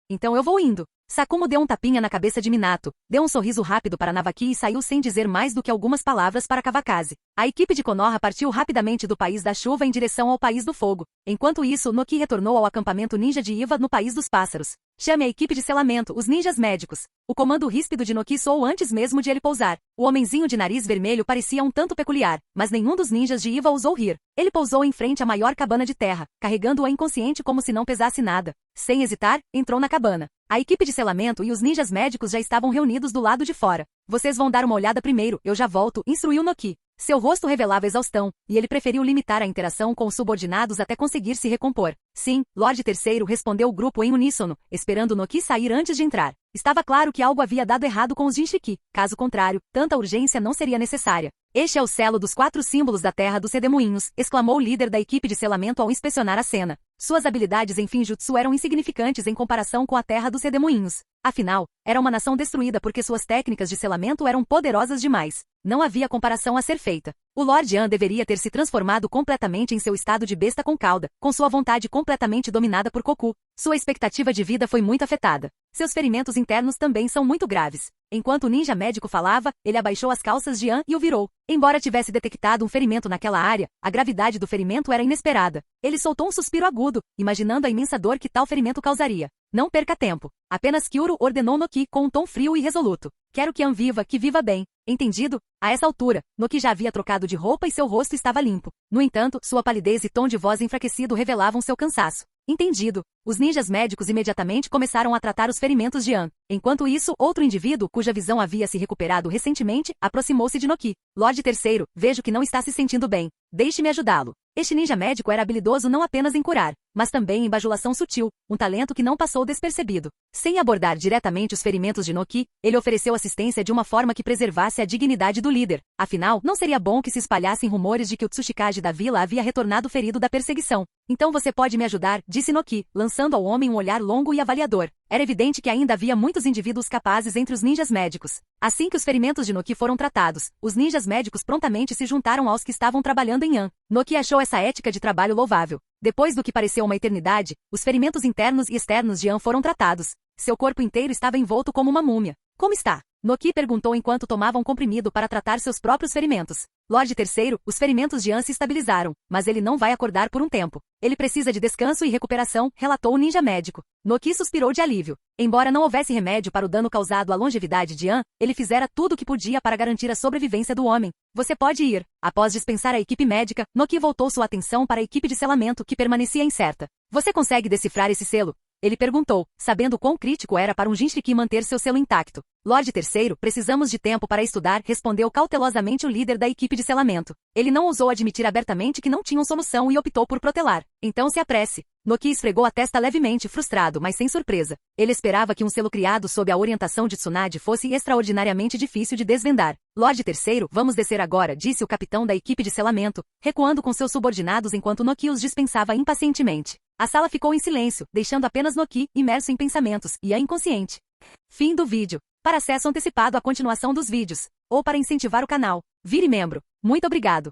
Então eu vou indo. Sakumo deu um tapinha na cabeça de Minato, deu um sorriso rápido para Navaki e saiu sem dizer mais do que algumas palavras para Kawakaze. A equipe de Konoha partiu rapidamente do País da Chuva em direção ao País do Fogo. Enquanto isso, Noki retornou ao acampamento ninja de Iva no País dos Pássaros. Chame a equipe de selamento, os ninjas médicos. O comando ríspido de Noki soou antes mesmo de ele pousar. O homenzinho de nariz vermelho parecia um tanto peculiar, mas nenhum dos ninjas de Iva ousou rir. Ele pousou em frente à maior cabana de terra, carregando-a inconsciente como se não pesasse nada. Sem hesitar, entrou na cabana. A equipe de selamento e os ninjas médicos já estavam reunidos do lado de fora. Vocês vão dar uma olhada primeiro, eu já volto, instruiu Noki. Seu rosto revelava exaustão, e ele preferiu limitar a interação com os subordinados até conseguir se recompor. Sim, Lorde Terceiro, respondeu o grupo em uníssono, esperando Noki sair antes de entrar. Estava claro que algo havia dado errado com os Jinchiki, caso contrário, tanta urgência não seria necessária. Este é o selo dos 4 símbolos da terra dos redemoinhos, exclamou o líder da equipe de selamento ao inspecionar a cena. Suas habilidades em Finjutsu eram insignificantes em comparação com a terra dos redemoinhos. Afinal, era uma nação destruída porque suas técnicas de selamento eram poderosas demais. Não havia comparação a ser feita. O Lord An deveria ter se transformado completamente em seu estado de besta com cauda, com sua vontade completamente dominada por Koku. Sua expectativa de vida foi muito afetada. Seus ferimentos internos também são muito graves. Enquanto o ninja médico falava, ele abaixou as calças de An e o virou. Embora tivesse detectado um ferimento naquela área, a gravidade do ferimento era inesperada. Ele soltou um suspiro agudo, imaginando a imensa dor que tal ferimento causaria. Não perca tempo. Apenas Kyuro ordenou Noki com um tom frio e resoluto. Quero que An viva, que viva bem. Entendido? A essa altura, Noki já havia trocado de roupa e seu rosto estava limpo. No entanto, sua palidez e tom de voz enfraquecido revelavam seu cansaço. Entendido. Os ninjas médicos imediatamente começaram a tratar os ferimentos de An. Enquanto isso, outro indivíduo, cuja visão havia se recuperado recentemente, aproximou-se de Noki. Lorde Terceiro, vejo que não está se sentindo bem. Deixe-me ajudá-lo. Este ninja médico era habilidoso não apenas em curar, mas também em bajulação sutil, um talento que não passou despercebido. Sem abordar diretamente os ferimentos de Noki, ele ofereceu assistência de uma forma que preservasse a dignidade do líder. Afinal, não seria bom que se espalhassem rumores de que o Tsuchikage da vila havia retornado ferido da perseguição. Então você pode me ajudar, disse Noki, lançando ao homem um olhar longo e avaliador. Era evidente que ainda havia muitos indivíduos capazes entre os ninjas médicos. Assim que os ferimentos de Noki foram tratados, os ninjas médicos prontamente se juntaram aos que estavam trabalhando em An. Noki achou essa ética de trabalho louvável. Depois do que pareceu uma eternidade, os ferimentos internos e externos de An foram tratados. Seu corpo inteiro estava envolto como uma múmia. Como está? Noki perguntou enquanto tomava um comprimido para tratar seus próprios ferimentos. Lorde Terceiro, os ferimentos de An se estabilizaram, mas ele não vai acordar por um tempo. Ele precisa de descanso e recuperação, relatou o ninja médico. Noki suspirou de alívio. Embora não houvesse remédio para o dano causado à longevidade de An, ele fizera tudo o que podia para garantir a sobrevivência do homem. Você pode ir. Após dispensar a equipe médica, Noki voltou sua atenção para a equipe de selamento que permanecia incerta. Você consegue decifrar esse selo? Ele perguntou, sabendo quão crítico era para um Jinchiki manter seu selo intacto. Lorde Terceiro, precisamos de tempo para estudar, respondeu cautelosamente o líder da equipe de selamento. Ele não ousou admitir abertamente que não tinham solução e optou por protelar. Então se apresse. Noki esfregou a testa levemente, frustrado, mas sem surpresa. Ele esperava que um selo criado sob a orientação de Tsunade fosse extraordinariamente difícil de desvendar. Lorde Terceiro, vamos descer agora, disse o capitão da equipe de selamento, recuando com seus subordinados enquanto Noki os dispensava impacientemente. A sala ficou em silêncio, deixando apenas Noki, imerso em pensamentos, e inconsciente. Fim do vídeo. Para acesso antecipado à continuação dos vídeos, ou para incentivar o canal, vire membro. Muito obrigado.